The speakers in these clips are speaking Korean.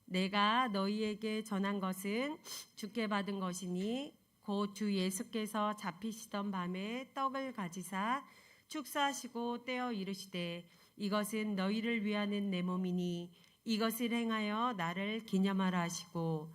내가 너희에게 전한 것은 주께 받은 것이니 곧 주 예수께서 잡히시던 밤에 떡을 가지사 축사하시고 떼어 이르시되 이것은 너희를 위하는 내 몸이니 이것을 행하여 나를 기념하라 하시고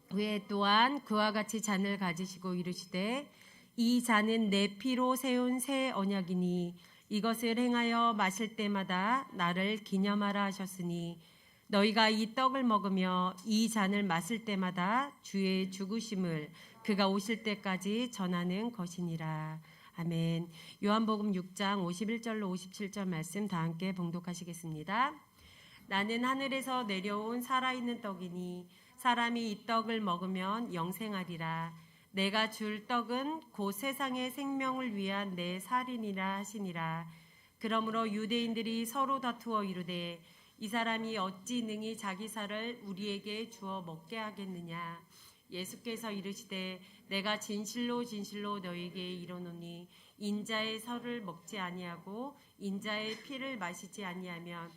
후에 또한 그와 같이 잔을 가지시고 이르시되 이 잔은 내 피로 세운 새 언약이니 이것을 행하여 마실 때마다 나를 기념하라 하셨으니 너희가 이 떡을 먹으며 이 잔을 마실 때마다 주의 죽으심을 그가 오실 때까지 전하는 것이니라. 아멘. 요한복음 6장 51절로 57절 말씀 다 함께 봉독하시겠습니다. 나는 하늘에서 내려온 살아있는 떡이니 사람이 이 떡을 먹으면 영생하리라. 내가 줄 떡은 곧 세상의 생명을 위한 내 살이니라 하시니라. 그러므로 유대인들이 서로 다투어 이르되 이 사람이 어찌 능히 자기 살을 우리에게 주어 먹게 하겠느냐. 예수께서 이르시되 내가 진실로 진실로 너희에게 이르노니 인자의 살을 먹지 아니하고 인자의 피를 마시지 아니하면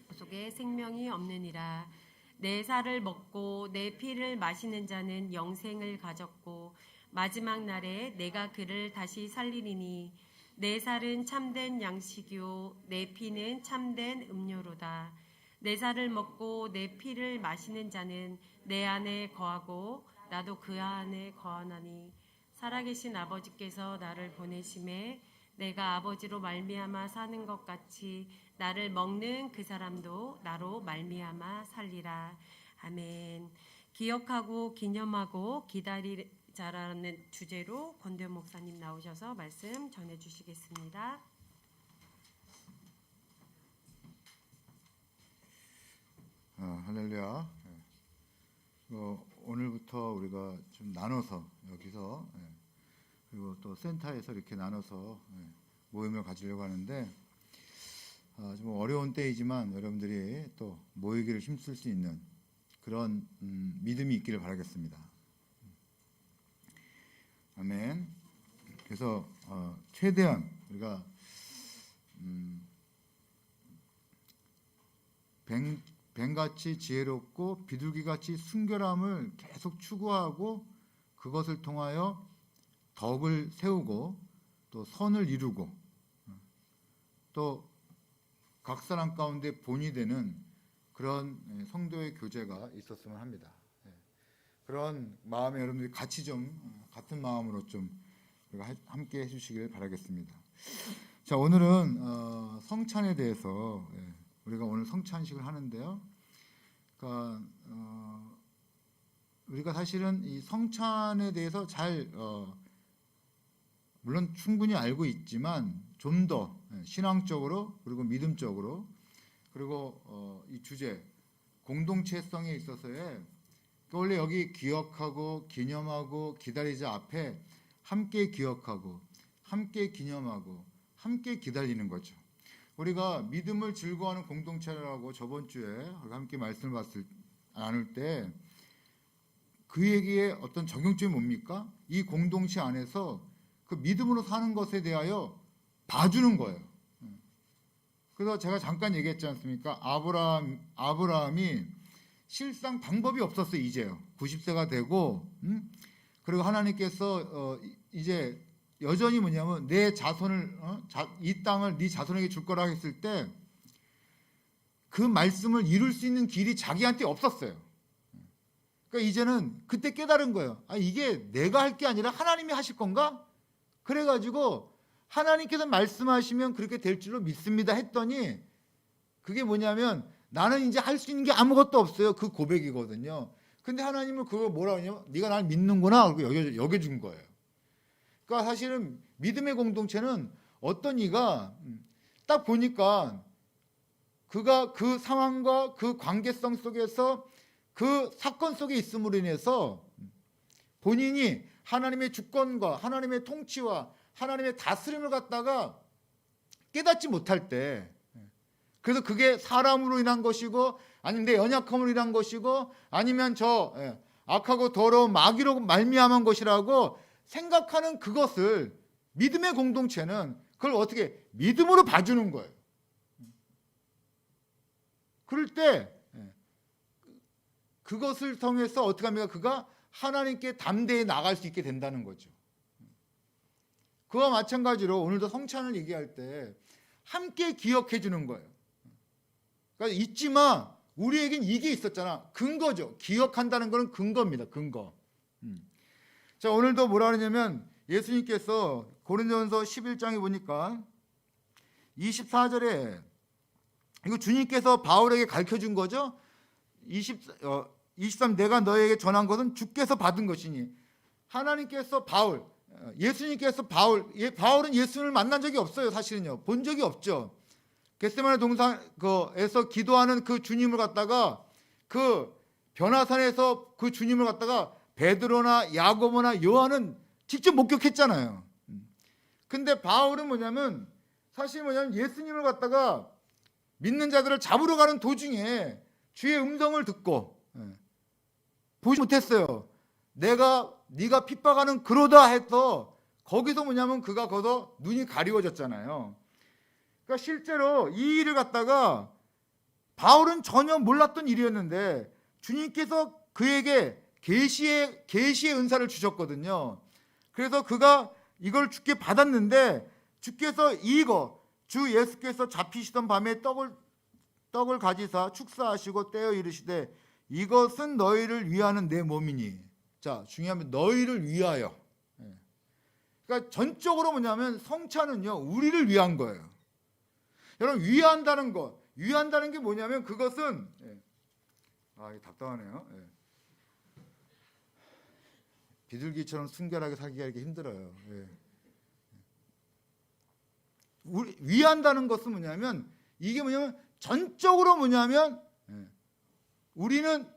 그 속에 생명이 없느니라. 내 살을 먹고 내 피를 마시는 자는 영생을 가졌고 마지막 날에 내가 그를 다시 살리리니 내 살은 참된 양식이요 내 피는 참된 음료로다. 내 살을 먹고 내 피를 마시는 자는 내 안에 거하고 나도 그 안에 거하나니 살아계신 아버지께서 나를 보내심에 내가 아버지로 말미암아 사는 것 같이 나를 먹는 그 사람도 나로 말미암아 살리라. 아멘. 기억하고 기념하고 기다리자라는 주제로 권대현 목사님 나오셔서 말씀 전해주시겠습니다. 할렐루야. 오늘부터 우리가 좀 나눠서 여기서 그리고 또 센터에서 이렇게 나눠서 모임을 가지려고 하는데 좀 어려운 때이지만 여러분들이 또 모이기를 힘쓸 수 있는 그런 믿음이 있기를 바라겠습니다. 아멘. 그래서 최대한 우리가 뱀같이 지혜롭고 비둘기같이 순결함을 계속 추구하고 그것을 통하여 덕을 세우고 또 선을 이루고 또 각 사람 가운데 본이 되는 그런 성도의 교제가 있었으면 합니다. 그런 마음에 여러분들이 같이 좀 같은 마음으로 좀 함께 해주시길 바라겠습니다. 자, 오늘은 성찬에 대해서 우리가 오늘 성찬식을 하는데요. 그러니까 우리가 사실은 이 성찬에 대해서 잘 물론 충분히 알고 있지만 좀 더 신앙적으로 그리고 믿음적으로 그리고 이 주제 공동체성에 있어서의 원래 여기 기억하고 기념하고 기다리자 앞에 함께 기억하고 함께 기념하고 함께 기다리는 거죠. 우리가 믿음을 즐거워하는 공동체라고 저번 주에 함께 말씀을 나눌 때 그 얘기의 어떤 적용점이 뭡니까? 이 공동체 안에서 그 믿음으로 사는 것에 대하여 봐주는 거예요. 그래서 제가 잠깐 얘기했지 않습니까? 아브라함이 실상 방법이 없었어요. 이제요. 90세가 되고 그리고 하나님께서 이제 여전히 뭐냐면 내 자손을 이 땅을 네 자손에게 줄 거라 했을 때 그 말씀을 이룰 수 있는 길이 자기한테 없었어요. 그러니까 이제는 그때 깨달은 거예요. 이게 내가 할 게 아니라 하나님이 하실 건가? 그래가지고 하나님께서 말씀하시면 그렇게 될 줄로 믿습니다 했더니 그게 뭐냐면 나는 이제 할 수 있는 게 아무것도 없어요. 그 고백이거든요. 근데 하나님은 그걸 뭐라 하냐면 네가 날 믿는구나 하고 여겨준 거예요. 그러니까 사실은 믿음의 공동체는 어떤 이가 딱 보니까 그가 그 상황과 그 관계성 속에서 그 사건 속에 있음으로 인해서 본인이 하나님의 주권과 하나님의 통치와 하나님의 다스림을 갖다가 깨닫지 못할 때 그래서 그게 사람으로 인한 것이고 아니면 내 연약함으로 인한 것이고 아니면 저 악하고 더러운 마귀로 말미암은 것이라고 생각하는 그것을 믿음의 공동체는 그걸 어떻게 믿음으로 봐주는 거예요. 그럴 때 그것을 통해서 어떻게 합니까? 그가 하나님께 담대히 나갈 수 있게 된다는 거죠. 그와 마찬가지로 오늘도 성찬을 얘기할 때 함께 기억해 주는 거예요. 그러니까 잊지만 우리에겐 이게 있었잖아. 근거죠. 기억한다는 것은 근거입니다. 근거. 자, 오늘도 뭐라 그러냐면 예수님께서 고린도전서 11장에 보니까 24절에 이거 주님께서 바울에게 가르쳐 준 거죠. 23 내가 너에게 전한 것은 주께서 받은 것이니 하나님께서 예수님께서 바울은 예수님을 만난 적이 없어요. 사실은요. 본 적이 없죠. 겟세마네 동산에서 기도하는 그 주님을 갖다가 그 변화산에서 그 주님을 갖다가 베드로나 야고보나 요한은 직접 목격했잖아요. 근데 바울은 사실 예수님을 갖다가 믿는 자들을 잡으러 가는 도중에 주의 음성을 듣고 보지 못했어요. 네가 핍박하는 그로다 해서 거기서 그가 거기서 눈이 가리워졌잖아요. 그러니까 실제로 이 일을 갖다가 바울은 전혀 몰랐던 일이었는데 주님께서 그에게 계시의 은사를 주셨거든요. 그래서 그가 이걸 주께 받았는데 주께서 주 예수께서 잡히시던 밤에 떡을 가지사 축사하시고 떼어 이르시되 이것은 너희를 위하는 내 몸이니. 자, 중요한 건 너희를 위하여. 그러니까 전적으로 성찬은요 우리를 위한 거예요. 여러분 위한다는 게 뭐냐면 그것은 이게 답답하네요. 비둘기처럼 순결하게 살기가 이렇게 힘들어요. 위한다는 것은 이게 전적으로 우리는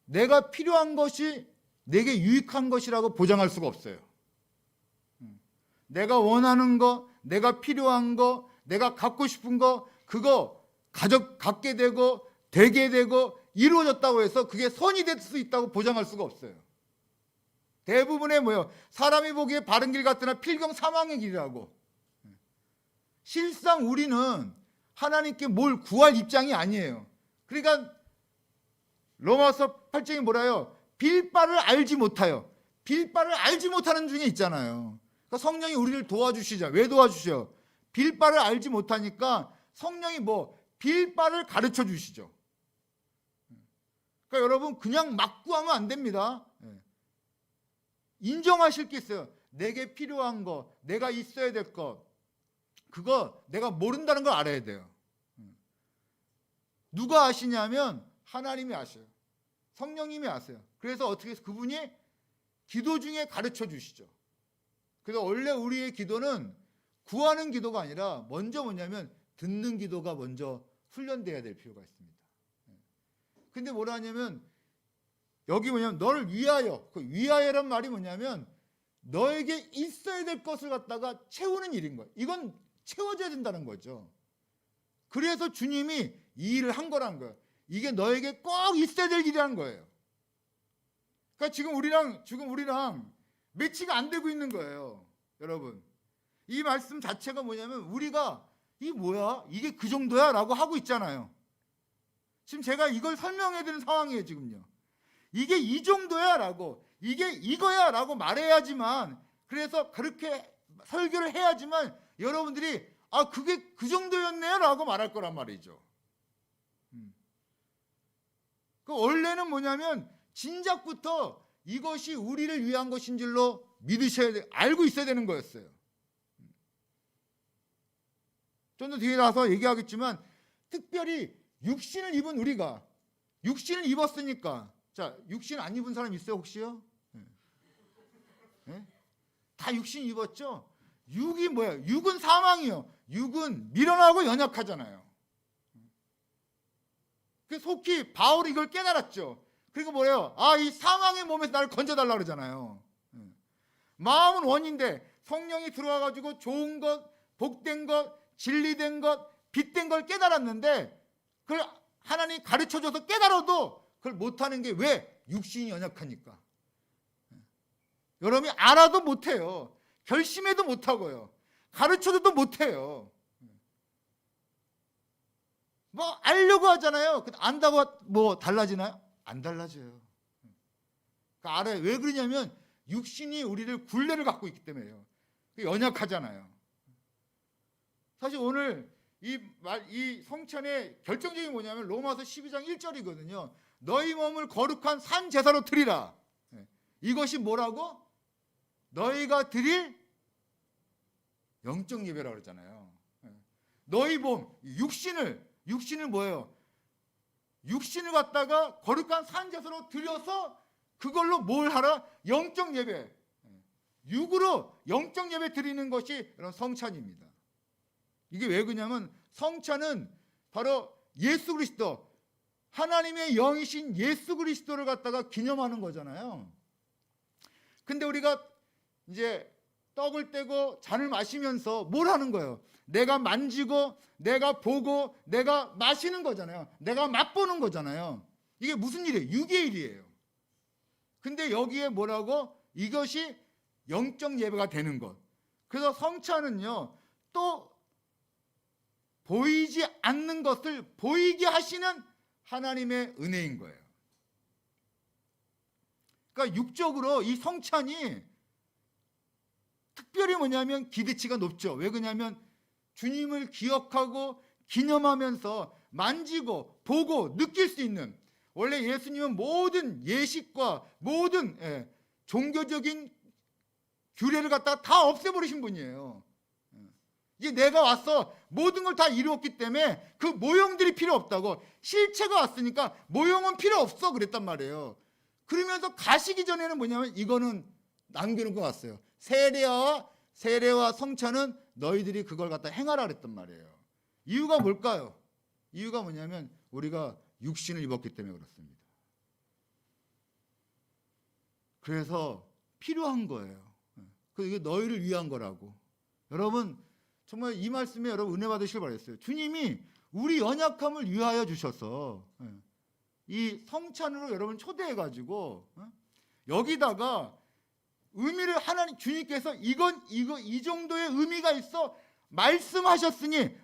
내가 필요한 것이 내게 유익한 것이라고 보장할 수가 없어요. 내가 원하는 거, 내가 필요한 거, 내가 갖고 싶은 거, 그거 갖게 되고 되게 되고 이루어졌다고 해서 그게 선이 될 수 있다고 보장할 수가 없어요. 대부분의 사람이 보기에 바른 길 같으나 필경 사망의 길이라고. 실상 우리는 하나님께 뭘 구할 입장이 아니에요. 그러니까 로마서 8장이 뭐라요? 빌바를 알지 못하여. 빌바를 알지 못하는 중에 있잖아요. 그러니까 성령이 우리를 도와주시죠. 왜 도와주셔요? 빌바를 알지 못하니까 성령이 빌바를 가르쳐 주시죠. 그러니까 여러분 그냥 막 구하면 안 됩니다. 인정하실 게 있어요. 내게 필요한 거, 내가 있어야 될 것, 그거 내가 모른다는 걸 알아야 돼요. 누가 아시냐면 하나님이 아셔요. 성령님이 아세요. 그래서 어떻게 해서 그분이 기도 중에 가르쳐 주시죠. 그래서 원래 우리의 기도는 구하는 기도가 아니라 먼저 듣는 기도가 먼저 훈련돼야 될 필요가 있습니다. 근데 뭐라 하냐면 여기 너를 위하여. 그 위하여란 말이 너에게 있어야 될 것을 갖다가 채우는 일인 거예요. 이건 채워져야 된다는 거죠. 그래서 주님이 이 일을 한 거란 거예요. 이게 너에게 꼭 있어야 될 일이라는 거예요. 그러니까 지금 우리랑 매치가 안 되고 있는 거예요. 여러분, 이 말씀 자체가 우리가 이게 그 정도야? 라고 하고 있잖아요. 지금 제가 이걸 설명해야 되는 상황이에요. 지금요. 이게 이 정도야? 라고, 이게 이거야? 라고 말해야지만, 그래서 그렇게 설교를 해야지만 여러분들이 그게 그 정도였네요? 라고 말할 거란 말이죠. 그 원래는 진작부터 이것이 우리를 위한 것인 줄로 알고 있어야 되는 거였어요. 좀 더 뒤에 나서 얘기하겠지만 특별히 육신을 입은 우리가 육신을 입었으니까. 자, 육신 안 입은 사람 있어요 혹시요? 네? 다 육신 입었죠? 육이 뭐예요? 육은 사망이요. 육은 미련하고 연약하잖아요. 그 속히 바울이 이걸 깨달았죠. 그리고 뭐래요? 이 사망의 몸에서 나를 건져달라 그러잖아요. 마음은 원인데 성령이 들어와가지고 좋은 것, 복된 것, 진리된 것, 빛된 걸 깨달았는데 그걸 하나님이 가르쳐줘서 깨달아도 그걸 못하는 게 왜? 육신이 연약하니까. 여러분이 알아도 못해요. 결심해도 못하고요. 가르쳐줘도 못해요. 알려고 하잖아요. 안다고 달라지나요? 안 달라져요. 그러니까 알아요. 왜 그러냐면 육신이 우리를 굴레를 갖고 있기 때문에요. 연약하잖아요. 사실 오늘 이 성찬의 결정적인 뭐냐면 로마서 12장 1절이거든요. 너희 몸을 거룩한 산 제사로 드리라. 이것이 뭐라고? 너희가 드릴 영적 예배라고 그랬잖아요. 너희 몸, 육신을 뭐예요? 육신을 갖다가 거룩한 산 제사로 드려서 그걸로 뭘 하라? 영적 예배. 육으로 영적 예배 드리는 것이 이런 성찬입니다. 이게 왜 그러냐면 성찬은 바로 예수 그리스도, 하나님의 영이신 예수 그리스도를 갖다가 기념하는 거잖아요. 근데 우리가 이제 떡을 떼고 잔을 마시면서 뭘 하는 거예요? 내가 만지고 내가 보고 내가 마시는 거잖아요. 내가 맛보는 거잖아요. 이게 무슨 일이에요? 육의 일이에요. 근데 여기에 뭐라고? 이것이 영적 예배가 되는 것. 그래서 성찬은요, 또 보이지 않는 것을 보이게 하시는 하나님의 은혜인 거예요. 그러니까 육적으로 이 성찬이 특별히 뭐냐면 기대치가 높죠. 왜 그러냐면 주님을 기억하고 기념하면서 만지고 보고 느낄 수 있는, 원래 예수님은 모든 예식과 모든 종교적인 규례를 갖다가 다 없애버리신 분이에요. 이제 내가 와서 모든 걸 다 이루었기 때문에 그 모형들이 필요 없다고, 실체가 왔으니까 모형은 필요 없어 그랬단 말이에요. 그러면서 가시기 전에는 뭐냐면 이거는 남겨놓고 갔어요. 세례와 성찬은 너희들이 그걸 갖다 행하라 그랬단 말이에요. 이유가 뭘까요? 이유가 뭐냐면 우리가 육신을 입었기 때문에 그렇습니다. 그래서 필요한 거예요. 이게 너희를 위한 거라고. 여러분 정말 이 말씀에 여러분 은혜 받으시길 바랬어요. 주님이 우리 연약함을 위하여 주셔서 이 성찬으로 여러분 초대해가지고 여기다가 의미를 하나님 주님께서 이 정도의 의미가 있어 말씀하시니까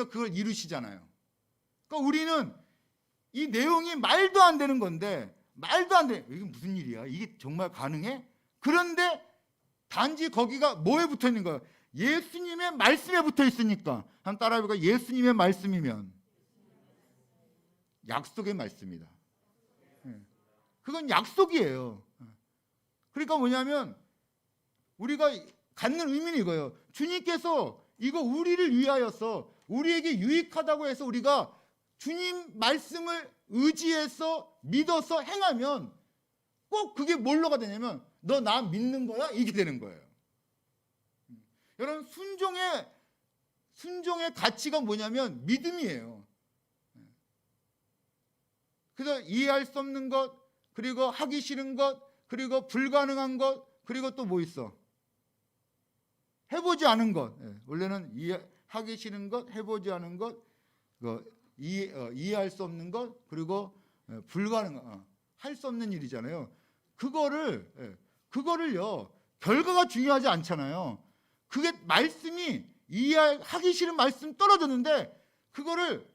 그걸 이루시잖아요. 그러니까 우리는 이 내용이 말도 안 되는 건데, 말도 안 돼. 이게 무슨 일이야? 이게 정말 가능해? 그런데 단지 거기가 뭐에 붙어 있는 거예요? 예수님의 말씀에 붙어 있으니까. 한번 따라해볼까요? 예수님의 말씀이면 약속의 말씀이다. 그건 약속이에요. 그러니까 뭐냐면 우리가 갖는 의미는 이거예요. 주님께서 이거 우리를 위하여서 우리에게 유익하다고 해서 우리가 주님 말씀을 의지해서 믿어서 행하면 꼭 그게 뭘로가 되냐면 너 나 믿는 거야? 이게 되는 거예요. 여러분 순종의 가치가 뭐냐면 믿음이에요. 그래서 이해할 수 없는 것, 그리고 하기 싫은 것, 그리고 불가능한 것, 그리고 또 뭐 있어? 해보지 않은 것. 원래는 하기 싫은 것, 해보지 않은 것, 이해할 수 없는 것, 그리고 불가능한, 할 수 없는 일이잖아요. 그거를요, 결과가 중요하지 않잖아요. 그게 말씀이 이해하기 싫은 말씀 떨어졌는데 그거를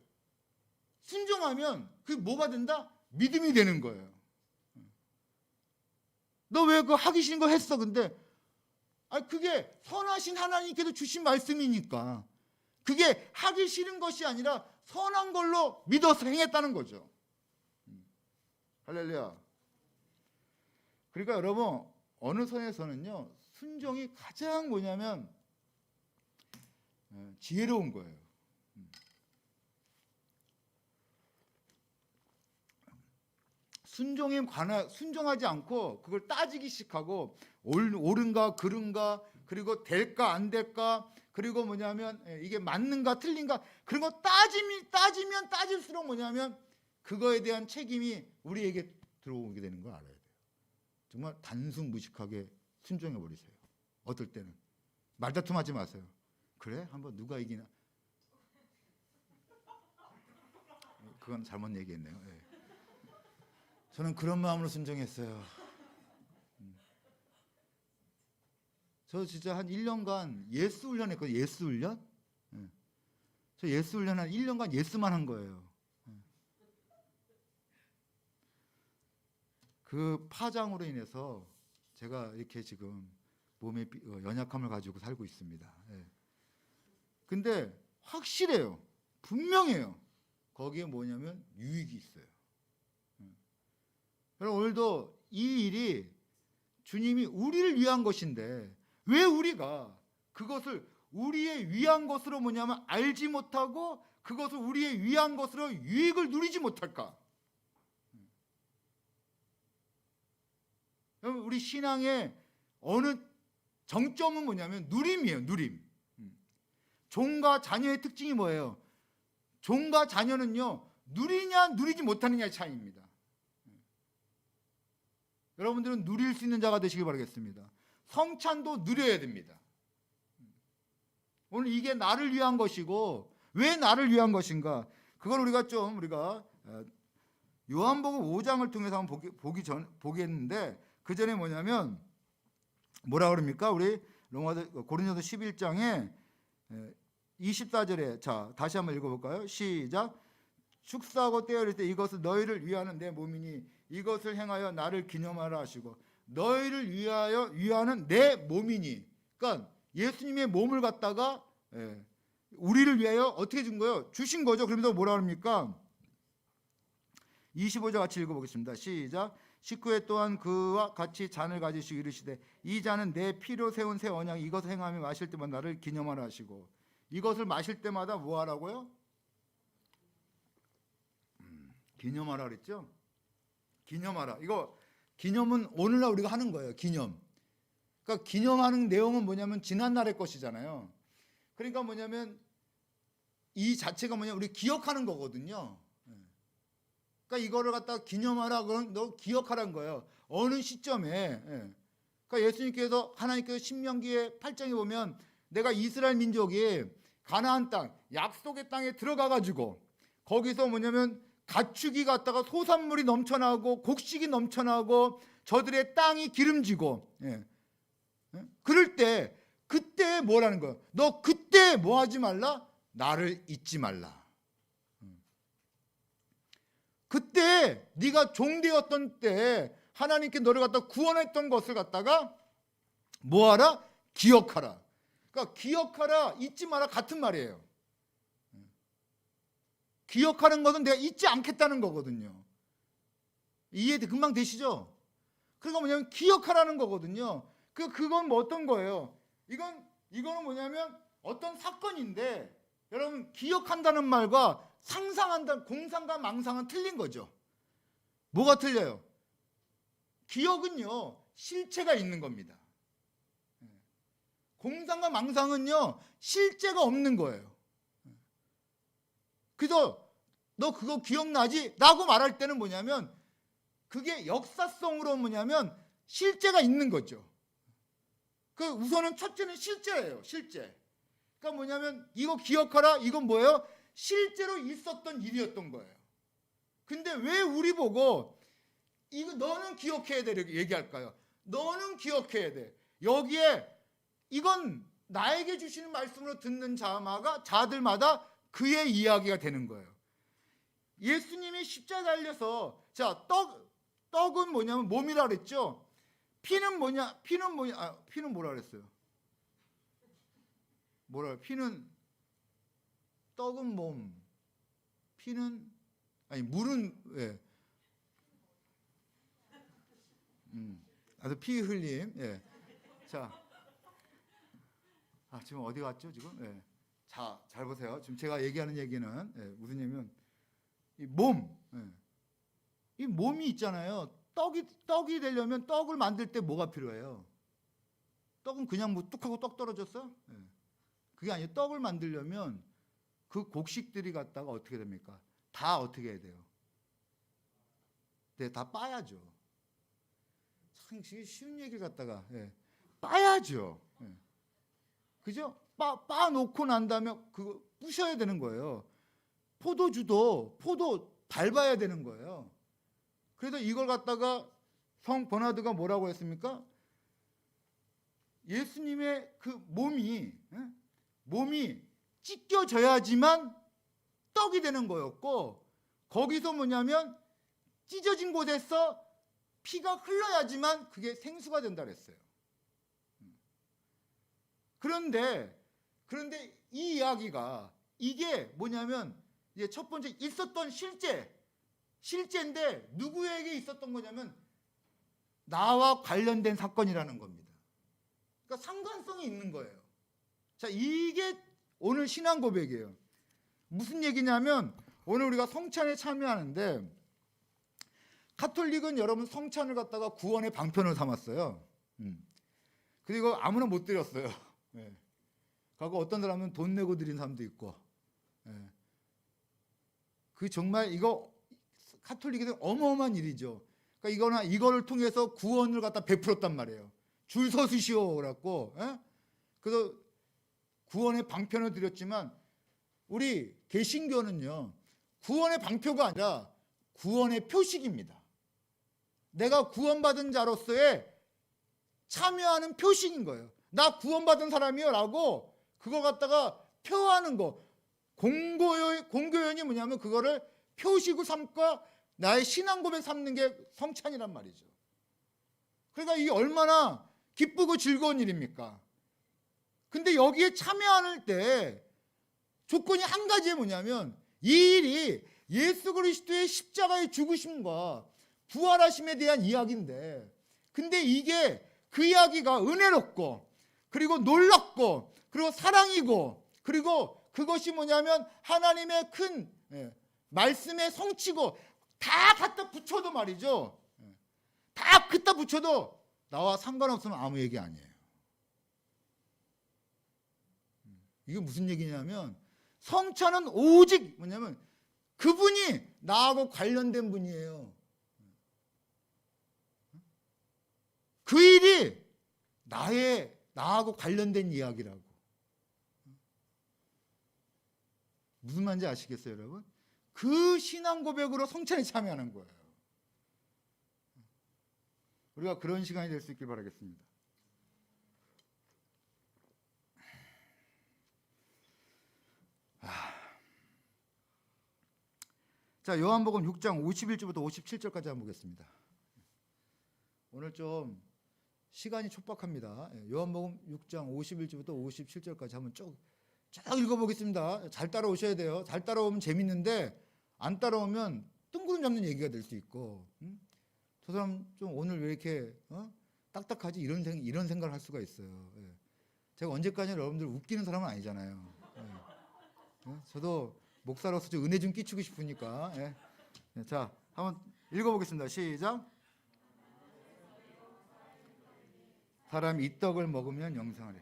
순종하면 그게 뭐가 된다? 믿음이 되는 거예요. 너 왜 그거 하기 싫은 거 했어? 근데 그게 선하신 하나님께서 주신 말씀이니까 그게 하기 싫은 것이 아니라 선한 걸로 믿어서 행했다는 거죠. 할렐루야. 그러니까 여러분 어느 선에서는요 순종이 가장 뭐냐면 지혜로운 거예요. 순종하지 않고 그걸 따지기 시작하고 옳은가 그른가, 그리고 될까 안 될까, 그리고 뭐냐면 이게 맞는가 틀린가, 그런 거 따지면 따질수록 뭐냐면 그거에 대한 책임이 우리에게 들어오게 되는 걸 알아야 돼요. 정말 단순무식하게 순종해 버리세요. 어떨 때는 말다툼하지 마세요. 그래? 한번 누가 이기나? 그건 잘못 얘기했네요. 네. 저는 그런 마음으로 순종했어요. 저 진짜 한 1년간 예스 훈련 했거든요. 예스 훈련? 저 예스 훈련 한 1년간 예스만 한 거예요. 그 파장으로 인해서 제가 이렇게 지금 몸에 연약함을 가지고 살고 있습니다. 예. 근데 확실해요. 분명해요. 거기에 뭐냐면 유익이 있어요. 여러분, 오늘도 이 일이 주님이 우리를 위한 것인데 왜 우리가 그것을 우리의 위한 것으로 뭐냐면 알지 못하고 그것을 우리의 위한 것으로 유익을 누리지 못할까? 여러분, 우리 신앙의 어느 정점은 뭐냐면 누림이에요. 누림. 종과 자녀의 특징이 뭐예요? 종과 자녀는요, 누리냐 누리지 못하느냐의 차이입니다. 여러분들은 누릴 수 있는 자가 되시길 바라겠습니다. 성찬도 누려야 됩니다. 오늘 이게 나를 위한 것이고 왜 나를 위한 것인가? 그걸 우리가 요한복음 5장을 통해서 한번 보겠는데, 그 전에 뭐냐면 뭐라 그럽니까? 우리 고린도서 11장에 24절에 자 다시 한번 읽어볼까요? 시작. 축사하고 떼어릴 때 이것은 너희를 위하는 내 몸이니 이것을 행하여 나를 기념하라 하시고, 너희를 위하는 내 몸이니, 그러니까 예수님의 몸을 갖다가 우리를 위하여 어떻게 준 거예요? 주신 거죠. 그러면서 뭐라 합니까? 25절 같이 읽어보겠습니다. 시작. 19회 또한 그와 같이 잔을 가지시고 이르시되 이 잔은 내 피로 세운 새 언약, 이것을 행하며 마실 때마다 나를 기념하라 하시고, 이것을 마실 때마다 뭐 하라고요? 기념하라 그랬죠? 기념하라. 이거 기념은 오늘날 우리가 하는 거예요. 기념. 그러니까 기념하는 내용은 뭐냐면 지난날의 것이잖아요. 그러니까 뭐냐면 이 자체가 뭐냐면 우리 기억하는 거거든요. 그러니까 이거를 갖다가 기념하라 그러면 너 기억하라는 거예요. 어느 시점에. 그러니까 예수님께서 하나님께서 신명기의 8장에 보면 내가 이스라엘 민족이 가나안 땅, 약속의 땅에 들어가 가지고 거기서 뭐냐면 가축이 갖다가 소산물이 넘쳐나고 곡식이 넘쳐나고 저들의 땅이 기름지고, 그럴 때 그때 뭐라는 거야? 너 그때 뭐 하지 말라? 나를 잊지 말라. 그때 네가 종되었던 때 하나님께 너를 갖다 구원했던 것을 갖다가 뭐하라? 기억하라. 그러니까 기억하라, 잊지 마라 같은 말이에요. 기억하는 것은 내가 잊지 않겠다는 거거든요. 이해 금방 되시죠? 그러니까 뭐냐면 기억하라는 거거든요. 그건 뭐 어떤 거예요? 이거는 뭐냐면 어떤 사건인데, 여러분 기억한다는 말과 상상한다는, 공상과 망상은 틀린 거죠. 뭐가 틀려요? 기억은요 실체가 있는 겁니다. 공상과 망상은요 실제가 없는 거예요. 그래서 너 그거 기억나지? 라고 말할 때는 뭐냐면 그게 역사성으로 뭐냐면 실제가 있는 거죠. 우선은 첫째는 실제예요. 실제. 그러니까 뭐냐면 이거 기억하라. 이건 뭐예요? 실제로 있었던 일이었던 거예요. 근데 왜 우리 보고 이거 너는 기억해야 돼 이렇게 얘기할까요? 너는 기억해야 돼. 여기에 이건 나에게 주시는 말씀으로 듣는 자들마다 그의 이야기가 되는 거예요. 예수님이 십자가에 달려서 자 떡은 뭐냐면 몸이라 그랬죠. 피는 뭐냐? 피는 뭐라 그랬어요? 피는 떡은 몸, 피는 물은 왜? 아주 피 흘림. 예. 자, 지금 어디 갔죠 지금? 예. 자, 잘 보세요. 지금 제가 얘기하는 얘기는 무슨 얘기냐면 이 몸, 이 몸이 있잖아요. 떡이 되려면 떡을 만들 때 뭐가 필요해요? 떡은 그냥 뭐 뚝하고 떡 떨어졌어? 그게 아니에요. 떡을 만들려면 그 곡식들이 갖다가 어떻게 됩니까? 다 어떻게 해야 돼요? 네, 다 빠야죠. 참 쉬운 얘기를 갖다가 빠야죠. 그죠? 빠 놓고 난 다음에 그거 부셔야 되는 거예요. 포도주도 포도 밟아야 되는 거예요. 그래서 이걸 갖다가 성 버나드가 뭐라고 했습니까? 예수님의 그 몸이 찢겨져야지만 떡이 되는 거였고, 거기서 뭐냐면 찢어진 곳에서 피가 흘러야지만 그게 생수가 된다 그랬어요. 그런데 이 이야기가 이게 뭐냐면 이제 첫 번째 있었던 실제인데 누구에게 있었던 거냐면 나와 관련된 사건이라는 겁니다. 그러니까 상관성이 있는 거예요. 자, 이게 오늘 신앙 고백이에요. 무슨 얘기냐면 오늘 우리가 성찬에 참여하는데 가톨릭은 여러분 성찬을 갖다가 구원의 방편을 삼았어요. 그리고 아무나 못 드렸어요. 예. 그리고 어떤 사람은 돈 내고 드린 사람도 있고. 예. 그 정말 이거 가톨릭에서 어마어마한 일이죠. 그러니까 이거를 통해서 구원을 갖다 베풀었단 말이에요. 줄 서주시오 그랬고, 예? 그래서 구원의 방편을 드렸지만 우리 개신교는요 구원의 방표가 아니라 구원의 표식입니다. 내가 구원받은 자로서의 참여하는 표식인 거예요. 나 구원받은 사람이요 라고 그거 갖다가 표하는 거. 공교연이 뭐냐면 그거를 표식으로 삼고 나의 신앙 고백 삼는 게 성찬이란 말이죠. 그러니까 이게 얼마나 기쁘고 즐거운 일입니까? 근데 여기에 참여할 때 조건이 한 가지에 뭐냐면 이 일이 예수 그리스도의 십자가의 죽으심과 부활하심에 대한 이야기인데 근데 이게 그 이야기가 은혜롭고 그리고 놀랍고 그리고 사랑이고 그리고 그것이 뭐냐면 하나님의 큰 말씀의 성취고 다 갖다 붙여도 말이죠. 다 갖다 붙여도 나와 상관없으면 아무 얘기 아니에요. 이게 무슨 얘기냐면 성찬은 오직 뭐냐면 그분이 나하고 관련된 분이에요. 그 일이 나하고 관련된 이야기라고. 무슨 말인지 아시겠어요, 여러분? 그 신앙 고백으로 성찬에 참여하는 거예요. 우리가 그런 시간이 될 수 있길 바라겠습니다. 자, 요한복음 6장 51절부터 57절까지 한번 보겠습니다. 오늘 좀 시간이 촉박합니다. 요한복음 6장 51절부터 57절까지 한번 쭉 읽어보겠습니다. 잘 따라오셔야 돼요. 잘 따라오면 재밌는데 안 따라오면 뜬구름 잡는 얘기가 될 수 있고 저 사람 좀 오늘 왜 이렇게 딱딱하지 이런 생각을 할 수가 있어요. 제가 언제까지 여러분들 웃기는 사람은 아니잖아요. 저도 목사로서 좀 은혜 좀 끼치고 싶으니까. 자, 한번 읽어보겠습니다. 시작. 사람이 이 떡을 먹으면 영생을 해.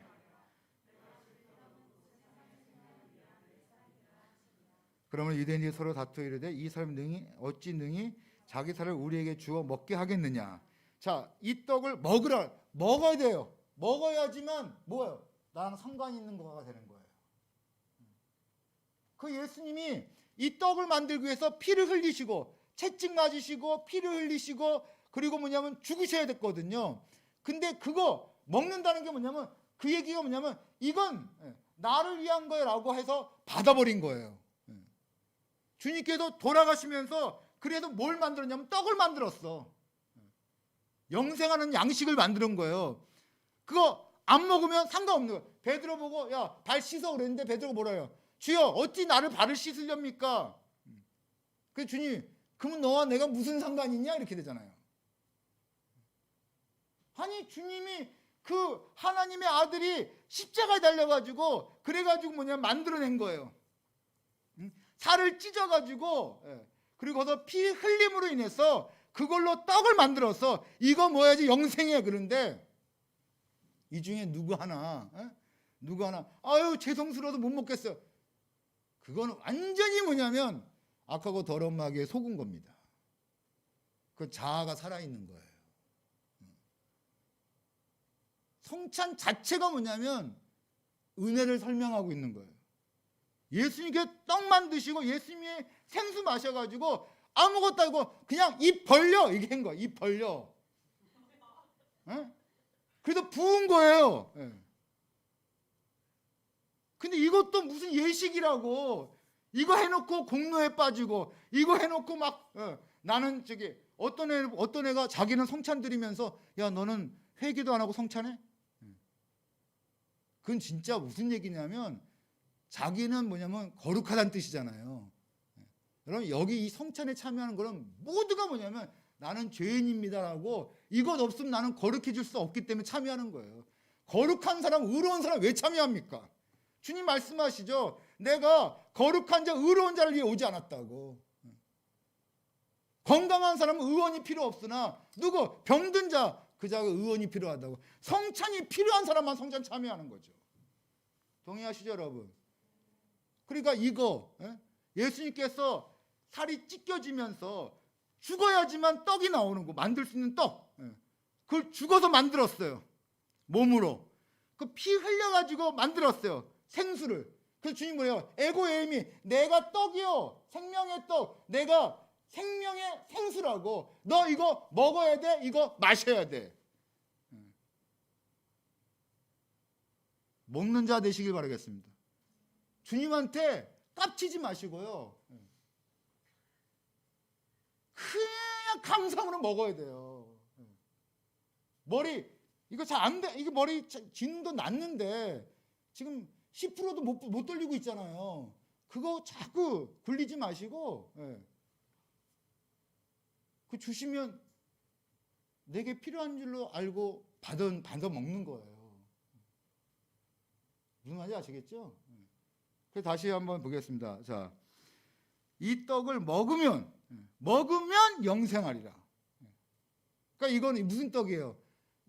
그러면 유대인들이 서로 다투어 이르되 이 사람이 어찌 능히 자기 살을 우리에게 주어 먹게 하겠느냐. 자, 이 떡을 먹어야 돼요. 먹어야지만 뭐예요? 나랑 상관이 있는 거가 되는 거예요. 그 예수님이 이 떡을 만들기 위해서 피를 흘리시고 채찍 맞으시고 피를 흘리시고 그리고 뭐냐면 죽으셔야 됐거든요. 근데 그거 먹는다는 게 뭐냐면 그 얘기가 뭐냐면 이건 나를 위한 거라고 해서 받아버린 거예요. 주님께서 돌아가시면서 그래도 뭘 만들었냐면 떡을 만들었어. 영생하는 양식을 만드는 거예요. 그거 안 먹으면 상관없는 거예요. 베드로 보고 야, 발 씻어 그랬는데 베드로가 뭐라 해요? 주여 어찌 나를 발을 씻으렵니까? 그래서 주님 그러면 너와 내가 무슨 상관이 있냐? 이렇게 되잖아요. 아니 주님이 그 하나님의 아들이 십자가에 달려가지고 그래가지고 뭐냐 만들어낸 거예요. 살을 찢어가지고 그리고 거기서 피 흘림으로 인해서 그걸로 떡을 만들어서 이거 뭐야지 영생이야. 그런데 이 중에 누구 하나 아유 죄송스러워서 못 먹겠어요. 그건 완전히 뭐냐면 악하고 더러운 마귀에 속은 겁니다. 그 자아가 살아있는 거예요. 성찬 자체가 뭐냐면 은혜를 설명하고 있는 거예요. 예수님께 떡만 드시고 예수님이 생수 마셔가지고 아무것도 아니고 그냥 입 벌려 이게 한 거야. 입 벌려. 그래서 부은 거예요. 근데 이것도 무슨 예식이라고 이거 해놓고 공로에 빠지고 이거 해놓고 막 나는 저기 어떤 애가 자기는 성찬 드리면서 야 너는 회개도 안 하고 성찬해? 그건 진짜 무슨 얘기냐면 자기는 뭐냐면 거룩하다는 뜻이잖아요. 여러분 여기 이 성찬에 참여하는 거는 모두가 뭐냐면 나는 죄인입니다라고 이것 없으면 나는 거룩해질 수 없기 때문에 참여하는 거예요. 거룩한 사람, 의로운 사람 왜 참여합니까? 주님 말씀하시죠. 내가 거룩한 자, 의로운 자를 위해 오지 않았다고. 건강한 사람은 의원이 필요 없으나 누구? 병든 자, 그 자가 의원이 필요하다고. 성찬이 필요한 사람만 성찬 참여하는 거죠. 동의하시죠 여러분? 그러니까 이거 예수님께서 살이 찢겨지면서 죽어야지만 떡이 나오는 거, 만들 수 있는 떡. 그걸 죽어서 만들었어요. 몸으로. 그 피 흘려가지고 만들었어요. 생수를. 그래서 주님 뭐래요? 에고에임이 내가 떡이요. 생명의 떡. 내가 생명의 생수라고. 너 이거 먹어야 돼. 이거 마셔야 돼. 먹는 자 되시길 바라겠습니다. 주님한테 깝치지 마시고요. 그냥 감상으로 먹어야 돼요. 머리 이거 잘 안 돼. 이게 머리 진도 났는데 지금 10%도 못 돌리고 있잖아요. 그거 자꾸 굴리지 마시고 그 주시면 내게 필요한 줄로 알고 받아 먹는 거예요. 무슨 말인지 아시겠죠? 그래서 다시 한번 보겠습니다. 자, 이 떡을 먹으면 영생하리라. 그러니까 이건 무슨 떡이에요?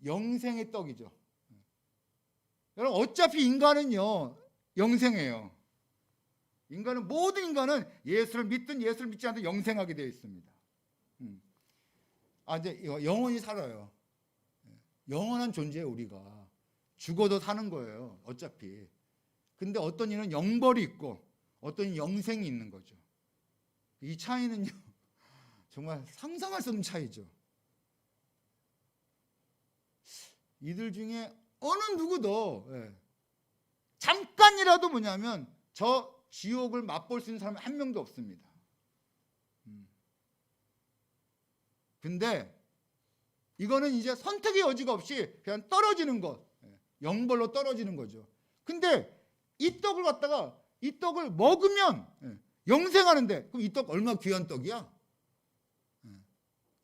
영생의 떡이죠. 여러분 어차피 인간은요 영생해요. 모든 인간은 예수를 믿든 예수를 믿지 않든 영생하게 되어 있습니다. 이제 영원히 살아요. 영원한 존재예요 우리가. 죽어도 사는 거예요 어차피. 근데 어떤 이는 영벌이 있고 어떤 이는 영생이 있는 거죠. 이 차이는요 정말 상상할 수 없는 차이죠. 이들 중에 어느 누구도 잠깐이라도 뭐냐면 저 지옥을 맛볼 수 있는 사람이 한 명도 없습니다. 근데 이거는 이제 선택의 여지가 없이 그냥 떨어지는 것, 영벌로 떨어지는 거죠. 근데 이 떡을 먹으면 영생하는데 그럼 이 떡 얼마나 귀한 떡이야?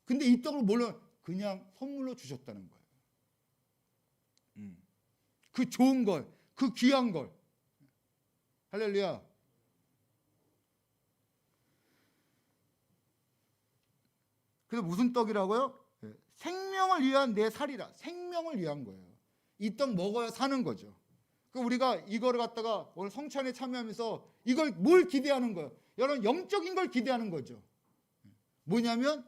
근데 이 떡을 몰라 그냥 선물로 주셨다는 거예요. 그 좋은 걸, 그 귀한 걸. 할렐루야. 그래서 무슨 떡이라고요? 생명을 위한 내 살이라. 생명을 위한 거예요. 이 떡 먹어야 사는 거죠. 그 우리가 이거를 갖다가 오늘 성찬에 참여하면서 이걸 뭘 기대하는 거예요? 여러분 영적인 걸 기대하는 거죠. 뭐냐면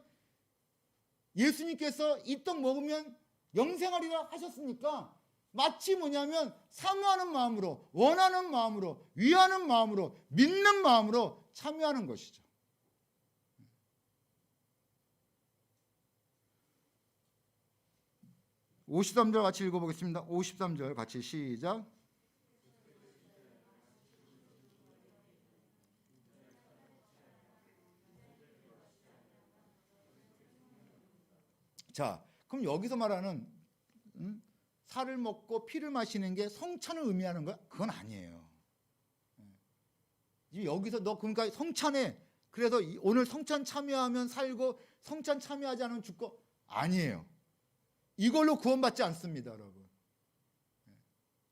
예수님께서 이 떡 먹으면 영생하리라 하셨으니까 마치 뭐냐면 사모하는 마음으로, 원하는 마음으로, 위하는 마음으로, 믿는 마음으로 참여하는 것이죠. (53절) 같이 읽어보겠습니다. 53절 같이 시작. 자, 그럼 여기서 말하는 살을 먹고 피를 마시는 게 성찬을 의미하는 거야? 그건 아니에요. 여기서 너 그러니까 성찬에 그래서 오늘 성찬 참여하면 살고 성찬 참여하지 않으면 죽고 아니에요. 이걸로 구원받지 않습니다, 여러분.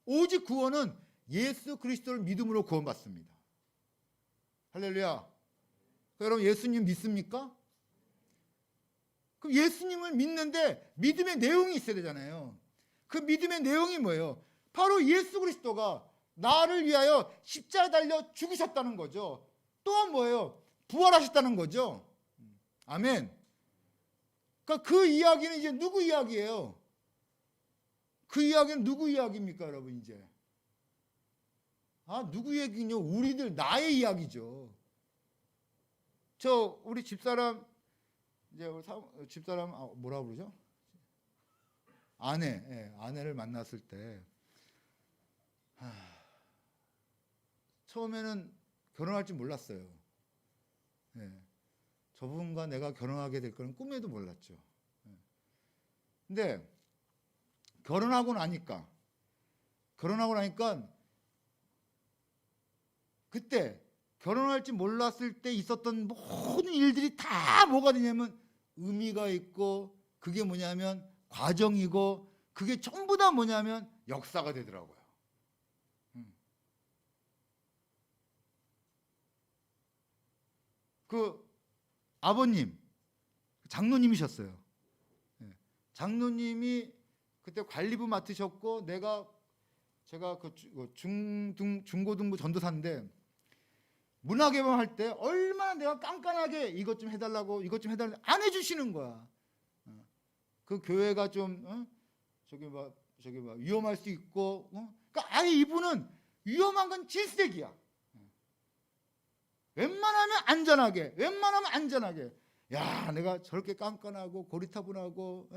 오직 구원은 예수 그리스도를 믿음으로 구원받습니다. 할렐루야. 여러분 예수님 믿습니까? 그럼 예수님을 믿는데 믿음의 내용이 있어야 되잖아요. 그 믿음의 내용이 뭐예요? 바로 예수 그리스도가 나를 위하여 십자가에 달려 죽으셨다는 거죠. 또한 뭐예요? 부활하셨다는 거죠. 아멘. 그러니까 그 이야기는 이제 누구 이야기예요? 그 이야기는 누구 이야기입니까, 여러분 이제? 누구 얘기냐? 우리들 나의 이야기죠. 우리 집사람 이제 집사람 뭐라 그러죠? 아내를 만났을 때 처음에는 결혼할 줄 몰랐어요. 저분과 내가 결혼하게 될 거는 꿈에도 몰랐죠. 근데 결혼하고 나니까 그때 결혼할지 몰랐을 때 있었던 모든 일들이 다 뭐가 되냐면 의미가 있고, 그게 뭐냐면 과정이고, 그게 전부 다 뭐냐면 역사가 되더라고요. 그 아버님, 장로님이셨어요. 장로님이 그때 관리부 맡으셨고, 제가 그 중고등부 전도사인데, 문화개방 할 때 얼마나 내가 깐깐하게 이것 좀 해달라고 안 해주시는 거야. 그 교회가 좀 저기 위험할 수 있고, 그러니까 아예 이분은 위험한 건 질색이야. 웬만하면 안전하게. 야, 내가 저렇게 깐깐하고 고리타분하고,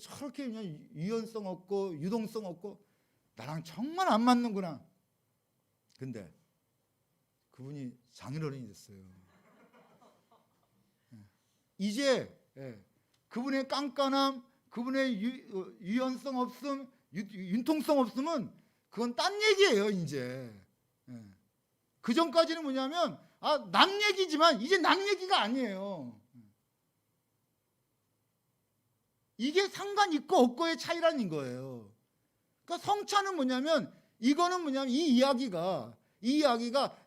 저렇게 그냥 유연성 없고 유동성 없고 나랑 정말 안 맞는구나. 근데 그분이 장인어른이 됐어요. 이제 그분의 깐깐함, 그분의 유연성 없음, 융통성 없음은 그건 딴 얘기예요. 이제 그 전까지는 뭐냐면 남 얘기지만 이제 남 얘기가 아니에요. 이게 상관 있고 없고의 차이라는 거예요. 그러니까 성찬은 뭐냐면, 이거는 뭐냐면 이 이야기가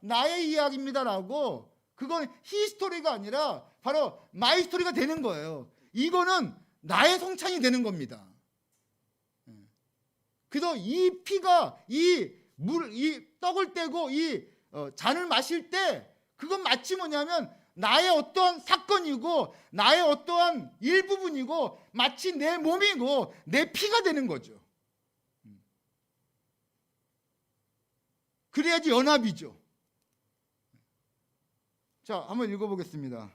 나의 이야기입니다라고, 그건 히스토리가 아니라 바로 마이 스토리가 되는 거예요. 이거는 나의 성찬이 되는 겁니다. 그래서 이 피가 이 떡을 떼고 이 잔을 마실 때, 그건 마치 뭐냐면 나의 어떠한 사건이고, 나의 어떠한 일부분이고, 마치 내 몸이고 내 피가 되는 거죠. 그래야지 연합이죠. 자, 한번 읽어보겠습니다.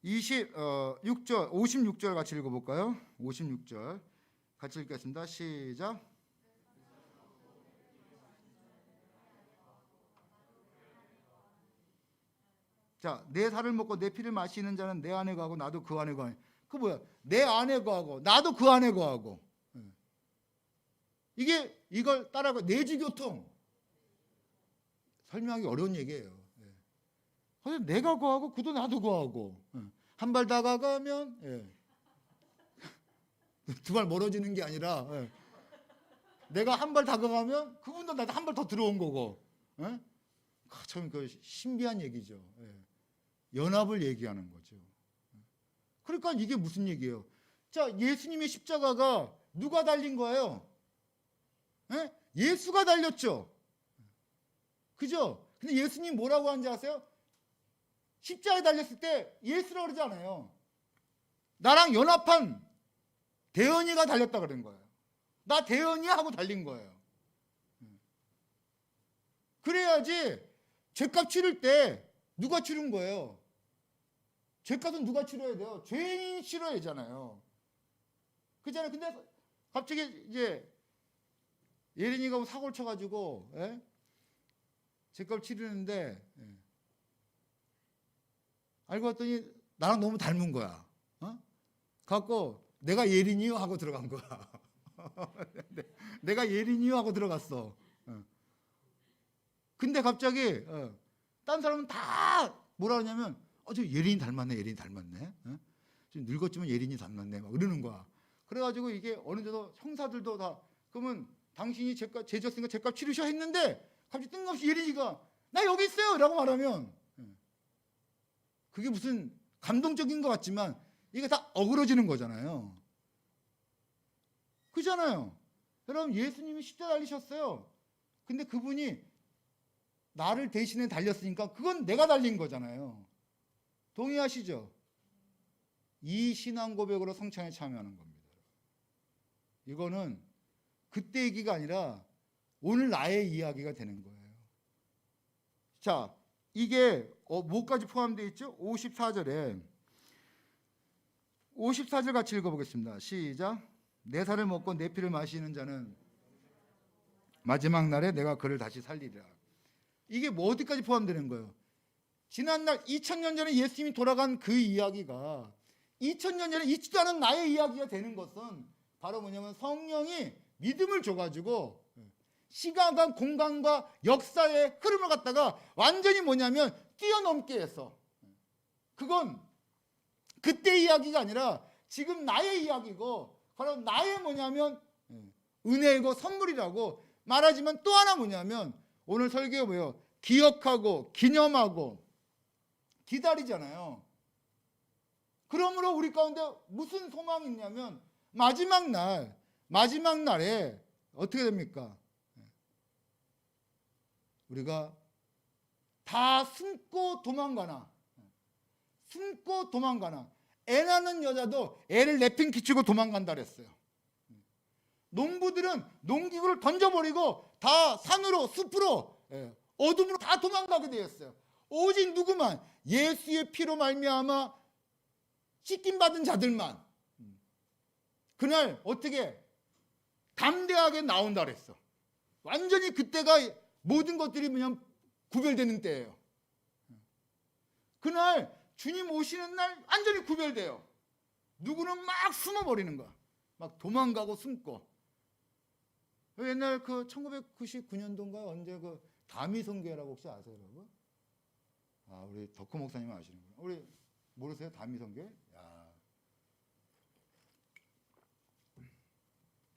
56절 같이 읽어볼까요? 56절 같이 읽겠습니다. 시작. 자, 내 살을 먹고 내 피를 마시는 자는 내 안에 거하고 나도 그 안에 거하니. 그 뭐야? 내 안에 거하고 나도 그 안에 거하고. 이걸 따라가 내주교통. 설명하기 어려운 얘기예요. 내가 거하고 그도 나도 거하고. 한 발 다가가면 두 발 멀어지는 게 아니라, 내가 한 발 다가가면 그분도 나도 한 발 더 들어온 거고. 참 그 신비한 얘기죠. 연합을 얘기하는 거죠. 그러니까 이게 무슨 얘기예요? 자, 예수님의 십자가가 누가 달린 거예요? 예수가 달렸죠. 그죠? 근데 예수님 뭐라고 하는지 아세요? 십자가에 달렸을 때 예수라고 그러지 않아요. 나랑 연합한 대언이가 달렸다 그런 거예요. 나 대언이 하고 달린 거예요. 그래야지 죄값 치를 때 누가 치른 거예요? 죄값은 누가 치러야 돼요? 죄인이 치러야 되잖아요. 그렇잖아요. 근데 갑자기 이제 예린이가 사고를 쳐가지고 죄값 치르는데 알고 봤더니 나랑 너무 닮은 거야. 갖고 내가 예린이요 하고 들어간 거야. 내가 예린이요 하고 들어갔어. 근데 갑자기 딴 사람은 다 뭐라 그러냐면 저 예린이 닮았네. 좀 늙었지만 예린이 닮았네. 막 이러는 거야. 그래가지고 이게 어느 정도 형사들도 다 그러면 당신이 죄 졌으니까 죄값 치르셔 했는데 갑자기 뜬금없이 예린이가 나 여기 있어요 라고 말하면 그게 무슨 감동적인 것 같지만 이게 다 어그러지는 거잖아요. 그잖아요. 여러분, 예수님이 십자가 달리셨어요. 근데 그분이 나를 대신에 달렸으니까 그건 내가 달린 거잖아요. 동의하시죠? 이 신앙 고백으로 성찬에 참여하는 겁니다. 이거는 그때 얘기가 아니라 오늘 나의 이야기가 되는 거예요. 자, 이게 뭐까지 포함되어 있죠? 54절 같이 읽어보겠습니다. 시작. 내 살을 먹고 내 피를 마시는 자는 마지막 날에 내가 그를 다시 살리리라. 이게 뭐 어디까지 포함되는 거예요? 지난날 2000년 전에 예수님이 돌아간 그 이야기가 2000년 전에 있지도 않은 나의 이야기가 되는 것은 바로 뭐냐면 성령이 믿음을 줘가지고 시간과 공간과 역사의 흐름을 갖다가 완전히 뭐냐면 뛰어넘게 해서, 그건 그때 이야기가 아니라 지금 나의 이야기고 바로 나의 뭐냐면 은혜이고 선물이라고 말하지만, 또 하나 뭐냐면 오늘 설교가 뭐예요? 기억하고 기념하고 기다리잖아요. 그러므로 우리 가운데 무슨 소망이 있냐면 마지막 날에 어떻게 됩니까? 우리가 다 숨고 도망가나 애 낳는 여자도 애를 내팽개치고 도망간다 그랬어요. 농부들은 농기구를 던져버리고 다 산으로 숲으로 어둠으로 다 도망가게 되었어요. 오직 누구만? 예수의 피로 말미암아 씻김받은 자들만 그날 어떻게 담대하게 나온다 그랬어. 완전히 그때가 모든 것들이 그냥 구별되는 때예요. 그날 주님 오시는 날 완전히 구별돼요. 누구는 막 숨어버리는 거야. 막 도망가고 숨고. 옛날 그 1999년도인가 언제 그 다미성교회라고 혹시 아세요, 여러분? 아, 우리 덕후 목사님 아시는구나. 우리 모르세요? 다미성교회? 야,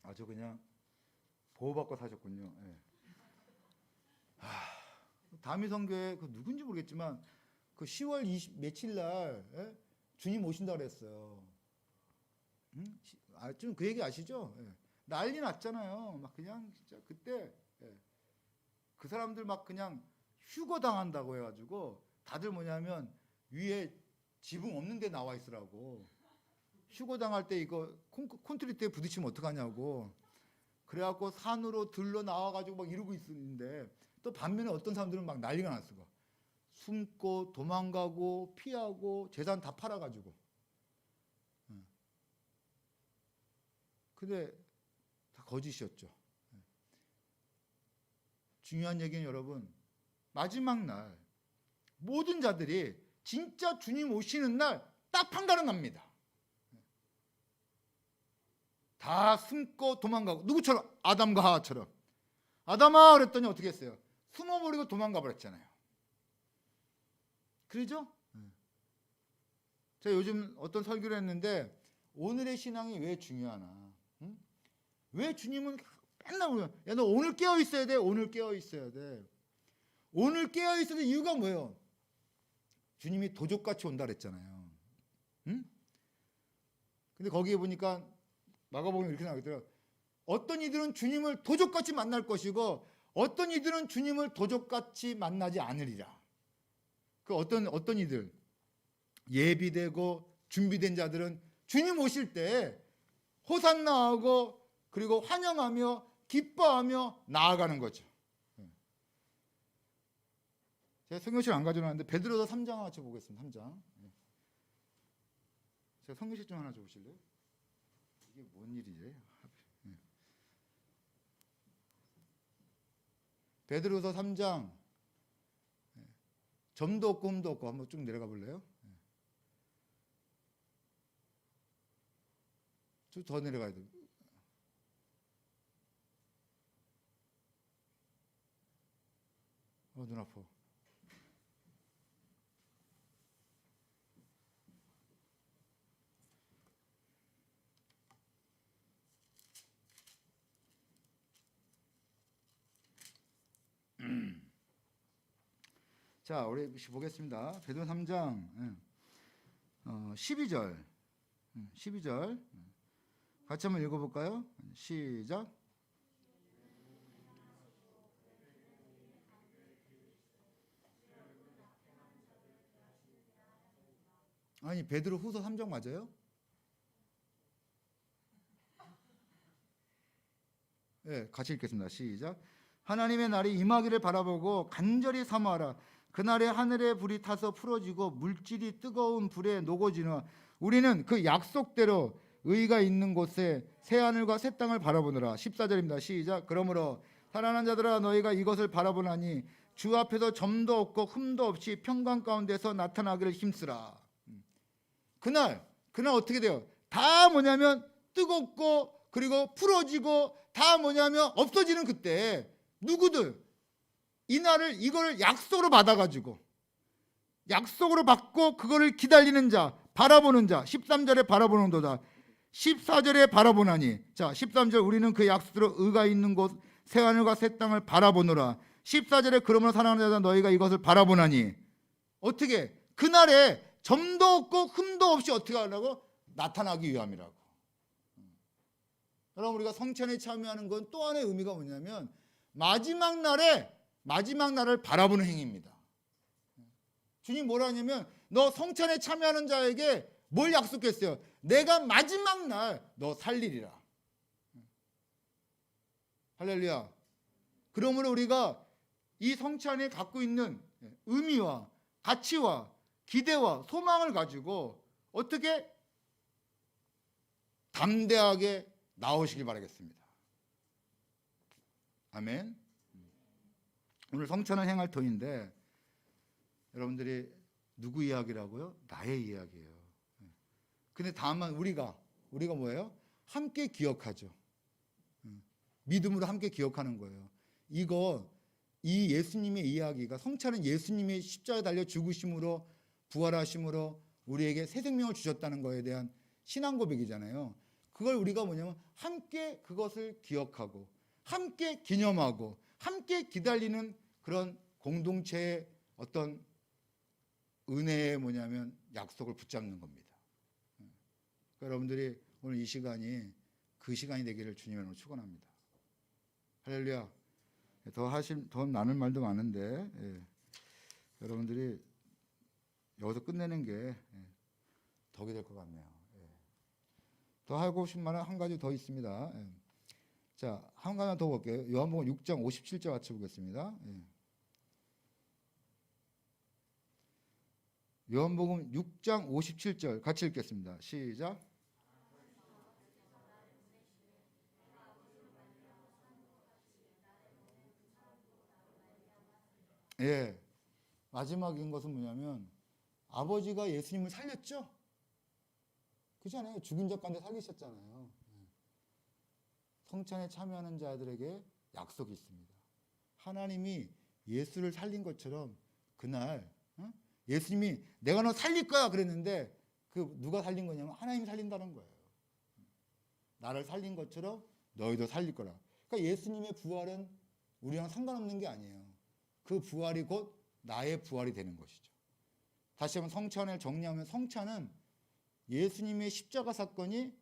아주 그냥 보호받고 사셨군요. 예. 다미성교회 그 누군지 모르겠지만 그 10월 20 며칠 날 주님 오신다 그랬어요. 좀 그 얘기 아시죠? 예. 난리 났잖아요. 막 그냥 진짜 그때 그 사람들 막 그냥 휴거 당한다고 해가지고 다들 뭐냐면 위에 지붕 없는 데 나와 있으라고. 휴거 당할 때 이거 콘크리트에 부딪히면 어떡하냐고. 그래갖고 산으로 들러 나와가지고 막 이러고 있는데, 또 반면에 어떤 사람들은 막 난리가 났어. 숨고 도망가고 피하고 재산 다 팔아가지고. 근데 다 거짓이었죠. 중요한 얘기는 여러분, 마지막 날 모든 자들이 진짜 주님 오시는 날 딱 판가름 납니다. 다 숨고 도망가고. 누구처럼? 아담과 하와처럼. 아담아 그랬더니 어떻게 했어요? 숨어버리고 도망가 버렸잖아요. 그러죠? 제가 요즘 어떤 설교를 했는데, 오늘의 신앙이 왜 중요하나? 왜 주님은 맨날 우리가, 야, 너 오늘 깨어 있어야 돼. 오늘 깨어 있어야 돼. 오늘 깨어 있어야 돼. 이유가 뭐예요? 주님이 도적같이 온다 그랬잖아요. 근데 거기에 보니까 마가복음에 이렇게 나오더라고요. 어떤 이들은 주님을 도적같이 만날 것이고 어떤 이들은 주님을 도적같이 만나지 않으리라. 그 어떤 이들, 예비되고 준비된 자들은 주님 오실 때 호산나하고 그리고 환영하며 기뻐하며 나아가는 거죠. 제가 성경책 안 가져놨는데 베드로서 3장 같이 보겠습니다. 3장. 제가 성경책 좀 하나 줘보실래요? 이게 뭔 일이지? 베드로서 3장. 점도 없고 흠도 없고. 한번 쭉 내려가 볼래요? 좀 더 내려가야 돼요. 눈 아파. 자, 우리 보겠습니다. 베드로 3장 12절. 12절. 같이 한번 읽어볼까요? 시작. 아니, 베드로 후서 3장 맞아요? 네, 같이 읽겠습니다. 시작. 하나님의 날이 임하기를 바라보고 간절히 사모하라. 그날에 하늘의 불이 타서 풀어지고 물질이 뜨거운 불에 녹아지나 우리는 그 약속대로 의가 있는 곳에 새하늘과 새 땅을 바라보느라. 14절입니다. 시작. 그러므로 살아난 자들아 너희가 이것을 바라보나니 주 앞에서 점도 없고 흠도 없이 평강 가운데서 나타나기를 힘쓰라. 그날 어떻게 돼요? 다 뭐냐면 뜨겁고 그리고 풀어지고 다 뭐냐면 없어지는 그때 누구들 이거를 약속으로 받아가지고 약속으로 받고 그거를 기다리는 자, 바라보는 자, 13절에 바라보는 도다. 14절에 바라보나니. 자, 13절 우리는 그 약속으로 의가 있는 곳 새하늘과 새 땅을 바라보노라. 14절에 그러므로 사랑하는 자다 너희가 이것을 바라보나니. 어떻게? 그날에 점도 없고 흠도 없이 어떻게 하려고? 나타나기 위함이라고. 여러분 우리가 성찬에 참여하는 건 또 하나의 의미가 뭐냐면 마지막 날을 바라보는 행위입니다. 주님 뭐라 하냐면 너 성찬에 참여하는 자에게 뭘 약속했어요? 내가 마지막 날 너 살리리라. 할렐루야. 그러므로 우리가 이 성찬에 갖고 있는 의미와 가치와 기대와 소망을 가지고 어떻게 담대하게 나오시길 바라겠습니다. 아멘. 오늘 성찬을 행할 터인데 여러분들이 누구 이야기라고요? 나의 이야기예요. 근데 다만 우리가 뭐예요? 함께 기억하죠. 믿음으로 함께 기억하는 거예요. 이 예수님의 이야기가 성찬은 예수님의 십자가에 달려 죽으심으로 부활하심으로 우리에게 새 생명을 주셨다는 것에 대한 신앙 고백이잖아요. 그걸 우리가 뭐냐면 함께 그것을 기억하고 함께 기념하고 함께 기다리는 그런 공동체의 어떤 은혜의 뭐냐면 약속을 붙잡는 겁니다. 여러분들이 오늘 이 시간이 그 시간이 되기를 주님으로 축원합니다. 할렐루야. 더 나눌 말도 많은데 여러분들이 여기서 끝내는 게 덕이 될 것 같네요. 더 하고 싶은 말은 한 가지 더 있습니다. 자, 한 가지 더 볼게요. 요한복음 6장 57절 같이 보겠습니다. 요한복음 6장 57절 같이 읽겠습니다. 시작. 마지막인 것은 뭐냐면 아버지가 예수님을 살렸죠? 그렇잖아요. 죽은 자 가운데 살리셨잖아요. 성찬에 참여하는 자들에게 약속이 있습니다. 하나님이 예수를 살린 것처럼 그날 예수님이 내가 너 살릴 거야 그랬는데 그 누가 살린 거냐면 하나님이 살린다는 거예요. 나를 살린 것처럼 너희도 살릴 거라. 그러니까 예수님의 부활은 우리랑 상관없는 게 아니에요. 그 부활이 곧 나의 부활이 되는 것이죠. 다시 한번 성찬을 정리하면 성찬은 예수님의 십자가 사건이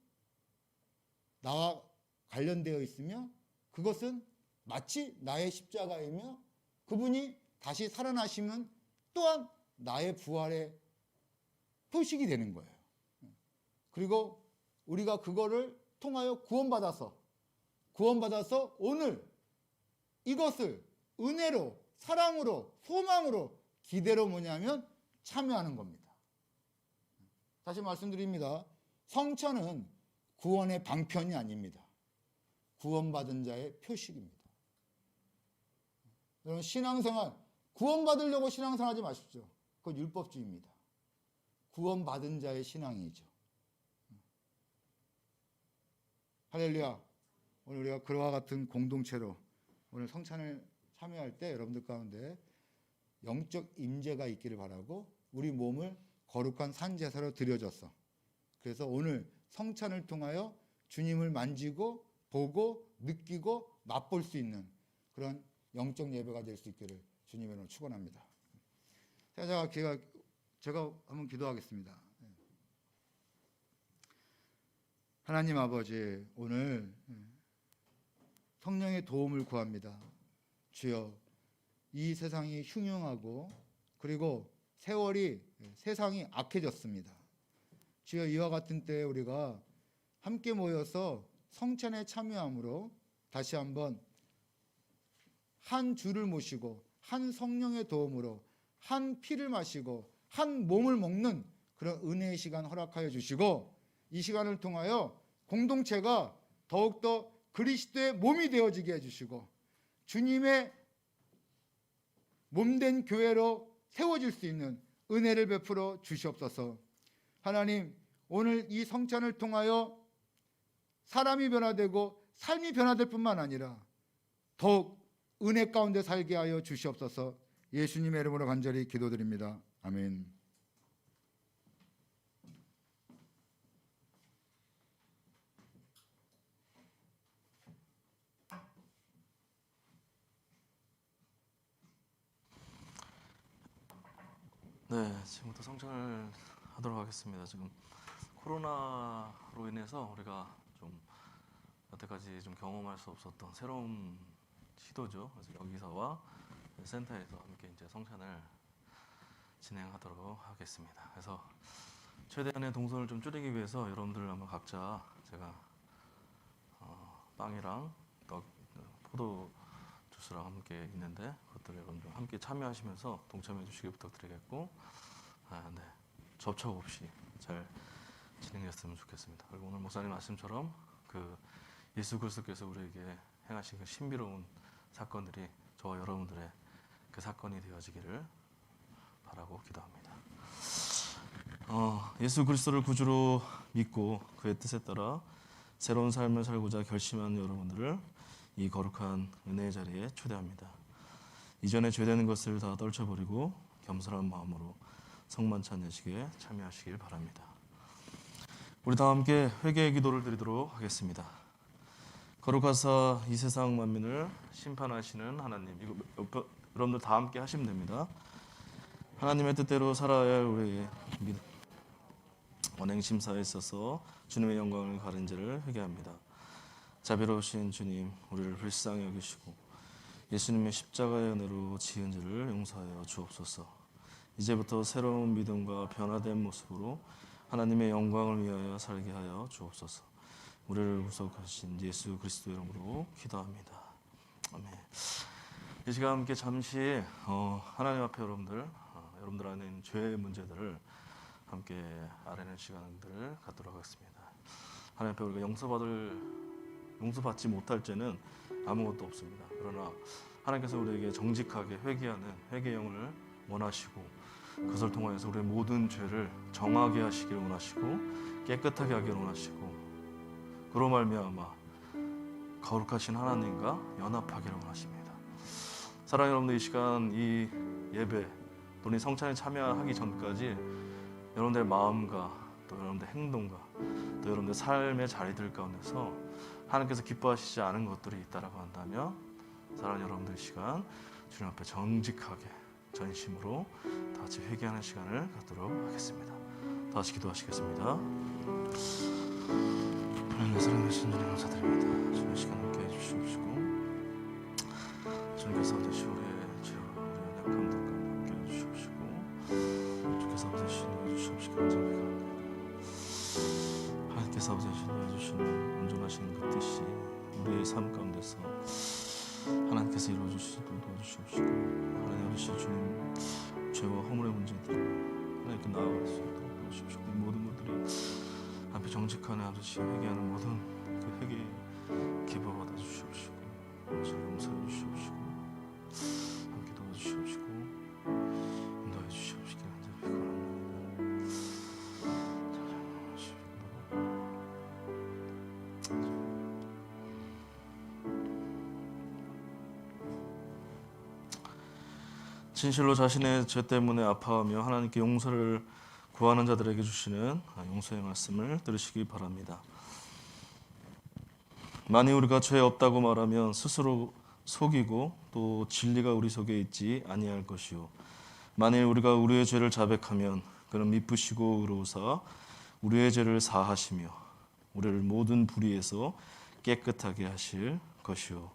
나와 관련되어 있으며 그것은 마치 나의 십자가이며 그분이 다시 살아나시면 또한 나의 부활의 표식이 되는 거예요. 그리고 우리가 그거를 통하여 구원받아서 오늘 이것을 은혜로 사랑으로 소망으로 기대로 뭐냐면 참여하는 겁니다. 다시 말씀드립니다. 성찬은 구원의 방편이 아닙니다. 구원받은 자의 표식입니다. 여러분 신앙생활 구원받으려고 신앙생활하지 마십시오. 그건 율법주의입니다. 구원받은 자의 신앙이죠. 할렐루야. 오늘 우리가 그와 같은 공동체로 오늘 성찬을 참여할 때 여러분들 가운데 영적 임재가 있기를 바라고 우리 몸을 거룩한 산제사로 드려졌어. 그래서 오늘 성찬을 통하여 주님을 만지고 보고 느끼고 맛볼 수 있는 그런 영적 예배가 될 수 있기를 주님의 이름으로 축원합니다. 제가 한번 기도하겠습니다. 하나님 아버지, 오늘 성령의 도움을 구합니다. 주여, 이 세상이 흉흉하고 그리고 세상이 악해졌습니다. 주여, 이와 같은 때에 우리가 함께 모여서 성찬에 참여함으로 다시 한번 한 주를 모시고 한 성령의 도움으로 한 피를 마시고 한 몸을 먹는 그런 은혜의 시간 허락하여 주시고 이 시간을 통하여 공동체가 더욱더 그리스도의 몸이 되어지게 해주시고 주님의 몸된 교회로 세워질 수 있는 은혜를 베풀어 주시옵소서. 하나님, 오늘 이 성찬을 통하여 사람이 변화되고 삶이 변화될 뿐만 아니라 더욱 은혜 가운데 살게 하여 주시옵소서. 예수님의 이름으로 간절히 기도드립니다. 아멘. 네, 지금부터 성찬을 하도록 하겠습니다. 지금 코로나로 인해서 우리가 좀 여태까지 좀 경험할 수 없었던 새로운 시도죠. 그래서 여기서와 센터에서 함께 이제 성찬을 진행하도록 하겠습니다. 그래서 최대한의 동선을 좀 줄이기 위해서 여러분들 아마 각자 제가 빵이랑 포도 주스랑 함께 있는데 그것들을 여러분들 함께 참여하시면서 동참해 주시기 부탁드리겠고, 네, 접촉 없이 잘 진행했으면 좋겠습니다. 그리고 오늘 목사님 말씀처럼 그 예수 그리스도께서 우리에게 행하신 그 신비로운 사건들이 저와 여러분들의 그 사건이 되어지기를 바라고 기도합니다. 예수 그리스도를 구주로 믿고 그의 뜻에 따라 새로운 삶을 살고자 결심한 여러분들을 이 거룩한 은혜의 자리에 초대합니다. 이전에 죄되는 것을 다 떨쳐버리고 겸손한 마음으로 성만찬 예식에 참여하시길 바랍니다. 우리 다 함께 회개의 기도를 드리도록 하겠습니다. 거룩하사 이 세상 만민을 심판하시는 하나님, 이거 여러분들 다 함께 하시면 됩니다. 하나님의 뜻대로 살아야 할 우리의 언행 심사에 있어서 주님의 영광을 가린 죄를 회개합니다. 자비로우신 주님, 우리를 불쌍히 여기시고 예수님의 십자가의 은혜로 지은 죄를 용서하여 주옵소서. 이제부터 새로운 믿음과 변화된 모습으로 하나님의 영광을 위하여 살게 하여 주옵소서. 우리를 구속하신 예수 그리스도 이름으로 기도합니다. 아멘. 이 시간 함께 잠시 하나님 앞에 여러분들 안에 있는 죄의 문제들을 함께 아뢰는 시간들을 갖도록 하겠습니다. 하나님 앞에 우리가 용서받지 못할 죄는 아무것도 없습니다. 그러나 하나님께서 우리에게 정직하게 회개하는 회개형을 원하시고 그것을 통하여서 우리의 모든 죄를 정하게 하시기를 원하시고 깨끗하게 하기를 원하시고 그로 말미암아 거룩하신 하나님과 연합하기를 원하십니다. 사랑하는 여러분들, 이 시간 이 예배 또는 성찬에 참여하기 전까지 여러분들의 마음과 또 여러분들의 행동과 또 여러분들의 삶의 자리들 가운데서 하나님께서 기뻐하시지 않은 것들이 있다라고 한다면 사랑하는 여러분들, 이 시간 주님 앞에 정직하게 전심으로 다 같이 회개하는 시간을 갖도록 하겠습니다. 다시 기도하시겠습니다. 하나님 사랑하신 주님 감사드립니다. 주님 시간 함께 해주시옵시고 주님께서 아버지 우리의 죄와 우리의 약함들 가운데 함께 해주시옵시고 주께서 아버지 도와주시옵시기 감사합니다. 하나님께서 아버지 도와주시는 온전하신 그 뜻이 우리의 삶 가운데서 하나님께서 이루어주시도록 도와주시옵시고 하나님 아버지 주님 죄와 허물의 문제들 하나님께 나아갈 수 있도록 도와주시옵시고 이 모든 것들이 앞에 정직한 아버지 회개하는 모든 그 회개 기뻐 받아 주시옵시고 저를 용서해 주시옵시고 함께 도와주시옵시고 인도해 주시옵시기 간절히 기도합니다. 진실로 자신의 죄 때문에 아파하며 하나님께 용서를 구하는 자들에게 주시는 용서의 말씀을 들으시기 바랍니다. 만일 우리가 죄 없다고 말하면 스스로 속이고 또 진리가 우리 속에 있지 아니할 것이요 만일 우리가 우리의 죄를 자백하면 그는 미쁘시고 의로우사 우리의 죄를 사하시며 우리를 모든 불의에서 깨끗하게 하실 것이요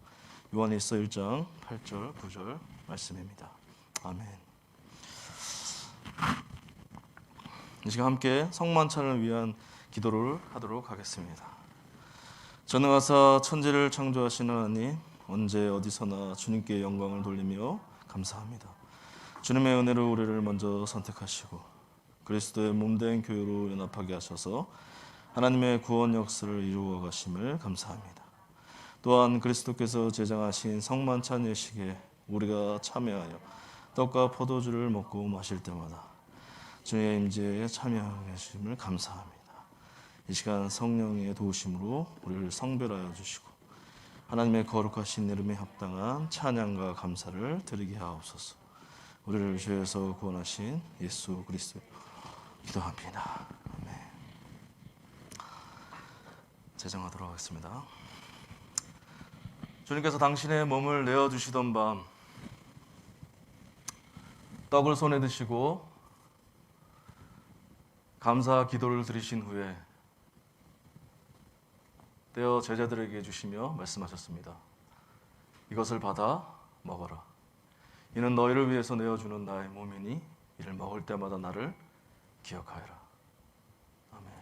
요한일서 1장 8절 9절 말씀입니다. 아멘. 이 시간 함께 성만찬을 위한 기도를 하도록 하겠습니다. 전능하사 천지를 창조하신 하나님, 언제 어디서나 주님께 영광을 돌리며 감사합니다. 주님의 은혜로 우리를 먼저 선택하시고 그리스도의 몸된 교회로 연합하게 하셔서 하나님의 구원 역사를 이루어 가심을 감사합니다. 또한 그리스도께서 제정하신 성만찬 예식에 우리가 참여하여 떡과 포도주를 먹고 마실 때마다 주의 임재에 참여하심을 감사합니다. 이 시간 성령의 도우심으로 우리를 성별하여 주시고 하나님의 거룩하신 이름에 합당한 찬양과 감사를 드리게 하옵소서. 우리를 죄에서 구원하신 예수 그리스도 기도합니다. 아멘. 제정하도록 하겠습니다. 주님께서 당신의 몸을 내어주시던 밤 떡을 손에 드시고 감사 기도를 드리신 후에 떼어 제자들에게 주시며 말씀하셨습니다. 이것을 받아 먹어라. 이는 너희를 위해서 내어주는 나의 몸이니 이를 먹을 때마다 나를 기억하여라. 아멘.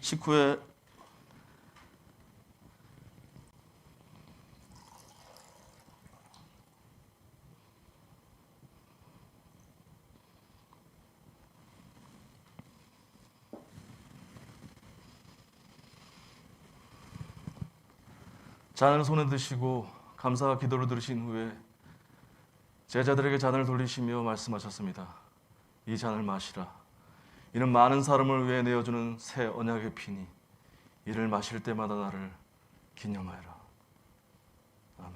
식후에 잔을 손에 드시고 감사 기도를 들으신 후에 제자들에게 잔을 돌리시며 말씀하셨습니다. 이 잔을 마시라. 이는 많은 사람을 위해 내어주는 새 언약의 피니 이를 마실 때마다 나를 기념하여라. 아멘.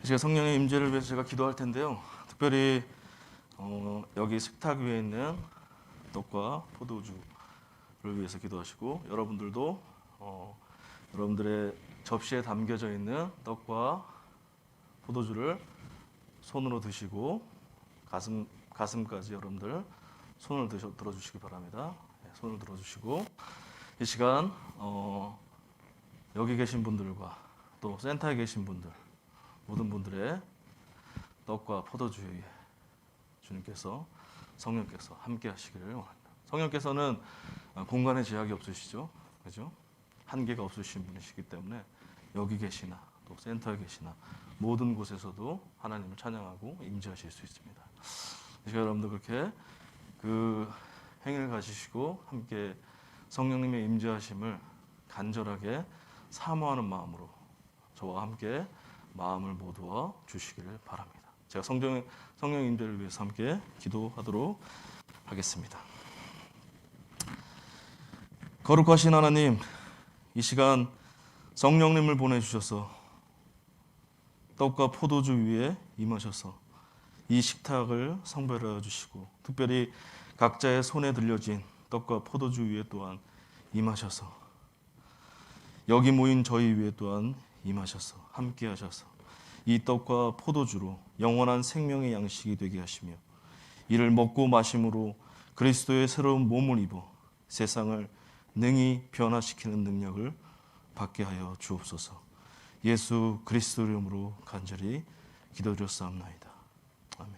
이제 성령의 임재를 위해서 제가 기도할 텐데요. 특별히 여기 식탁 위에 있는 떡과 포도주를 위해서 기도하시고 여러분들도 여러분들의 접시에 담겨져 있는 떡과 포도주를 손으로 드시고 가슴까지 여러분들 손을 들어주시기 바랍니다. 손을 들어주시고 이 시간 여기 계신 분들과 또 센터에 계신 분들 모든 분들의 떡과 포도주 위에 주님께서 성령께서 함께 하시기를 원합니다. 성령께서는 공간에 제약이 없으시죠, 그죠? 한계가 없으신 분이시기 때문에 여기 계시나 또 센터에 계시나 모든 곳에서도 하나님을 찬양하고 임재하실 수 있습니다. 이제 여러분들 그렇게 그 행위를 가지시고 함께 성령님의 임재하심을 간절하게 사모하는 마음으로 저와 함께 마음을 모두어 주시기를 바랍니다. 제가 성령 임재를 위해서 함께 기도하도록 하겠습니다. 거룩하신 하나님, 이 시간 성령님을 보내주셔서 떡과 포도주 위에 임하셔서 이 식탁을 성별하여 주시고 특별히 각자의 손에 들려진 떡과 포도주 위에 또한 임하셔서 여기 모인 저희 위에 또한 임하셔서 함께 하셔서 이 떡과 포도주로 영원한 생명의 양식이 되게 하시며 이를 먹고 마심으로 그리스도의 새로운 몸을 입어 세상을 능히 변화시키는 능력을 받게 하여 주옵소서. 예수 그리스도 이름으로 간절히 기도드렸사옵나이다. 아멘.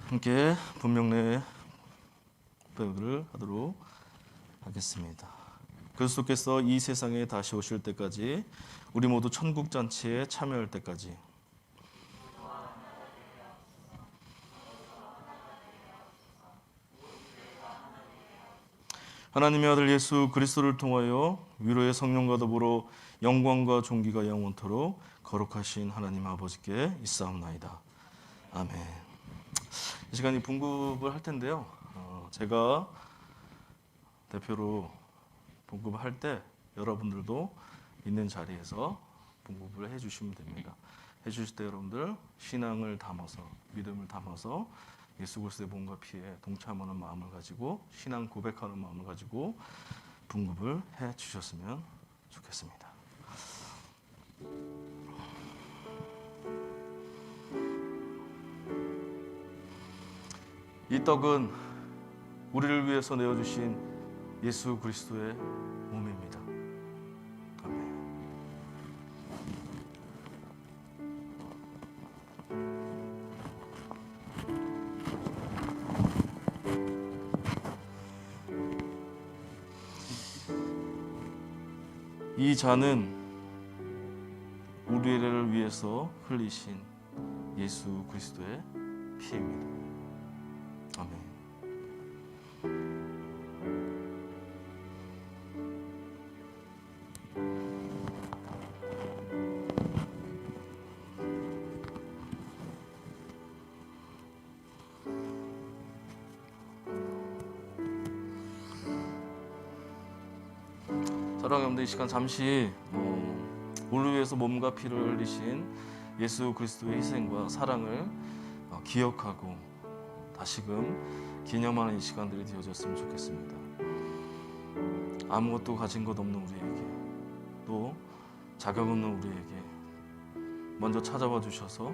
함께 분명례 배우를 하도록 하겠습니다. 그리스도께서 이 세상에 다시 오실 때까지 우리 모두 천국 잔치에 참여할 때까지 하나님의 아들 예수 그리스도를 통하여 위로의 성령과 더불어 영광과 존귀가 영원토록 거룩하신 하나님 아버지께 있사옵나이다. 아멘. 이 시간이 분급을 할 텐데요. 제가 대표로 분급을 할 때 여러분들도 있는 자리에서 분급을 해주시면 됩니다. 해주실 때 여러분들 신앙을 담아서 믿음을 담아서 예수 그리스도의 몸과 피에 동참하는 마음을 가지고 신앙 고백하는 마음을 가지고 분급을 해주셨으면 좋겠습니다. 이 떡은 우리를 위해서 내어주신 예수 그리스도의 몸입니다. 아멘. 이 잔은 우리를 위해서 흘리신 예수 그리스도의 피입니다. 아멘. 사랑하는 여러분들, 이 시간 잠시 우리를 위해서 몸과 피를 흘리신 예수 그리스도의 희생과 사랑을 기억하고 다시금 기념하는 이 시간들이 되어졌으면 좋겠습니다. 아무것도 가진 것 없는 우리에게, 또 자격 없는 우리에게 먼저 찾아와 주셔서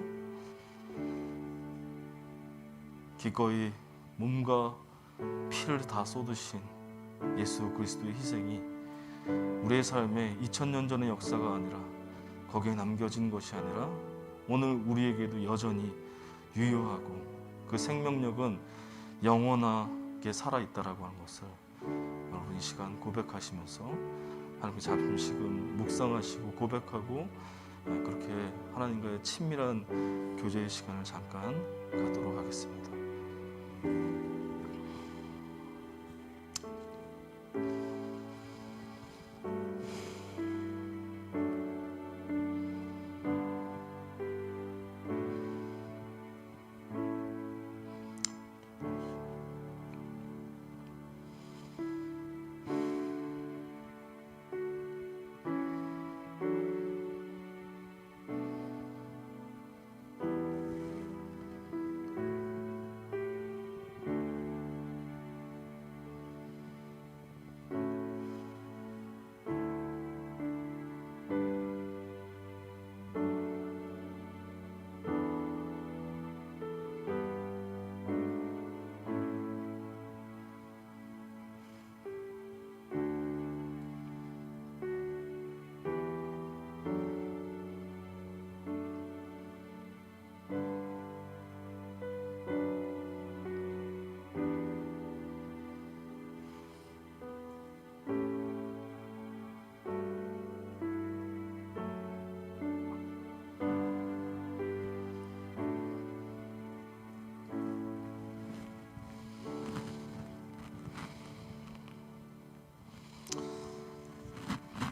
기꺼이 몸과 피를 다 쏟으신 예수 그리스도의 희생이 우리의 삶에 2000년 전의 역사가 아니라 거기에 남겨진 것이 아니라 오늘 우리에게도 여전히 유효하고 그 생명력은 영원하게 살아있다라고 하는 것을 여러분 이 시간 고백하시면서 하나님께 잠시금 묵상하시고 고백하고 그렇게 하나님과의 친밀한 교제의 시간을 잠깐 갖도록 하겠습니다.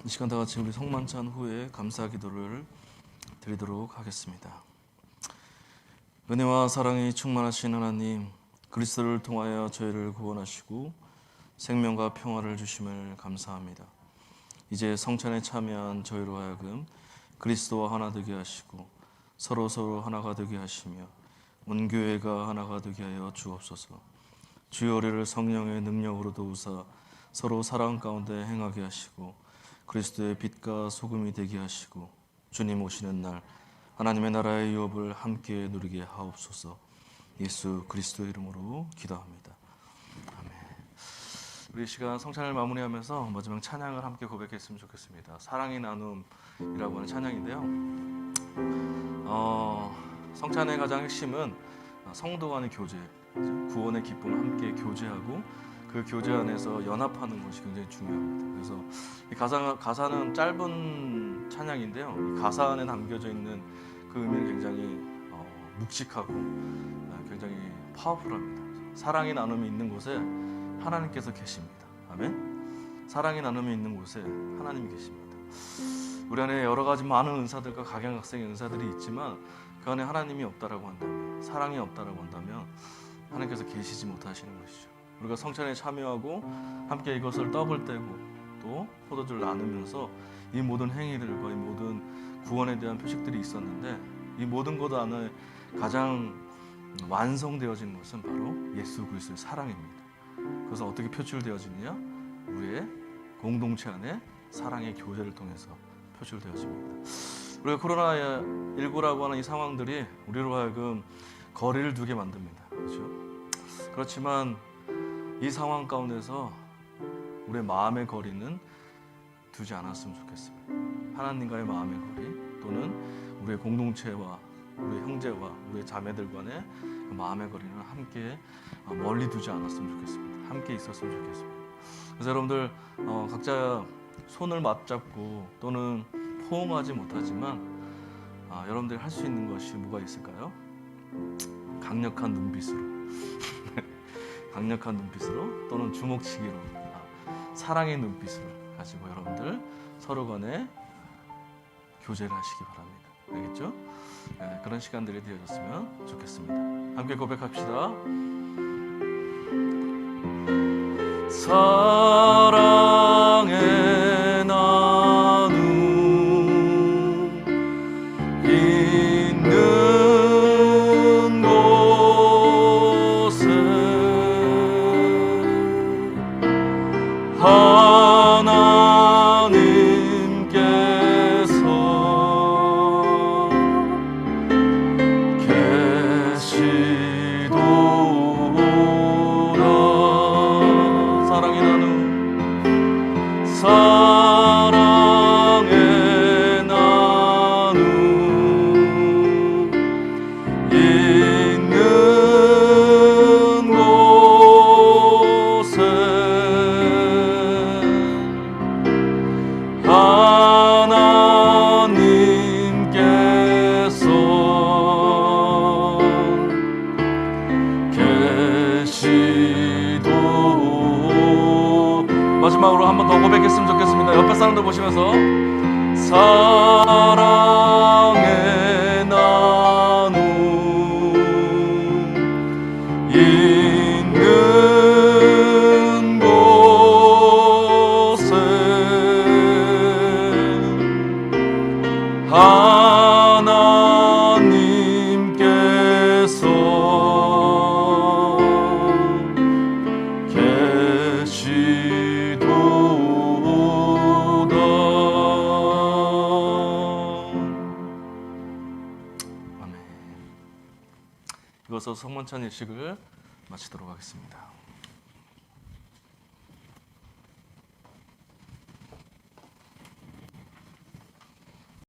이 시간 다 같이 우리 성만찬 후에 감사 기도를 드리도록 하겠습니다. 은혜와 사랑이 충만하신 하나님, 그리스도를 통하여 저희를 구원하시고 생명과 평화를 주심을 감사합니다. 이제 성찬에 참여한 저희로 하여금 그리스도와 하나 되게 하시고 서로 하나가 되게 하시며 온 교회가 하나가 되게 하여 주옵소서. 주여 우리를 성령의 능력으로 도우사 서로 사랑 가운데 행하게 하시고 그리스도의 빛과 소금이 되게 하시고 주님 오시는 날 하나님의 나라의 유업을 함께 누리게 하옵소서. 예수 그리스도의 이름으로 기도합니다. 아멘. 우리 시간 성찬을 마무리하면서 마지막 찬양을 함께 고백했으면 좋겠습니다. 사랑의 나눔이라고 하는 찬양인데요. 성찬의 가장 핵심은 성도 간의 교제, 구원의 기쁨을 함께 교제하고 그 교제 안에서 연합하는 것이 굉장히 중요합니다. 그래서 이 가사는 짧은 찬양인데요. 이 가사 안에 담겨져 있는 그 의미는 굉장히 묵직하고 굉장히 파워풀합니다. 사랑의 나눔이 있는 곳에 하나님께서 계십니다. 아멘. 사랑의 나눔이 있는 곳에 하나님이 계십니다. 우리 안에 여러 가지 많은 은사들과 각양각색의 은사들이 있지만 그 안에 하나님이 없다라고 한다면, 사랑이 없다라고 한다면 하나님께서 계시지 못하시는 것이죠. 우리가 성찬에 참여하고 함께 이것을 떡을 떼고 또 포도주를 나누면서 이 모든 행위들과 이 모든 구원에 대한 표식들이 있었는데 이 모든 것 안에 가장 완성되어진 것은 바로 예수 그리스도의 사랑입니다. 그래서 어떻게 표출되어지느냐? 우리의 공동체 안에 사랑의 교제를 통해서 표출되어집니다. 우리가 코로나19라고 하는 이 상황들이 우리로 하여금 거리를 두게 만듭니다. 그렇죠? 그렇지만 이 상황 가운데서 우리의 마음의 거리는 두지 않았으면 좋겠습니다. 하나님과의 마음의 거리 또는 우리의 공동체와 우리의 형제와 우리의 자매들 간의 그 마음의 거리는 함께 멀리 두지 않았으면 좋겠습니다. 함께 있었으면 좋겠습니다. 그래서 여러분들 각자 손을 맞잡고 또는 포옹하지 못하지만 여러분들이 할 수 있는 것이 뭐가 있을까요? 강력한 눈빛으로 강력한 눈빛으로 또는 주먹치기로 사랑의 눈빛으로 가지고 여러분들 서로 간에 교제를 하시기 바랍니다. 알겠죠? 네, 그런 시간들이 되어졌으면 좋겠습니다. 함께 고백합시다. 사랑의 나 마지막으로 한 번 더 고백했으면 좋겠습니다. 옆에 사람들 보시면서 사랑의 나눔 있는 곳에 하나님께서 계시도다. 아멘. 이것으로 성만찬 일식을 마치도록 하겠습니다.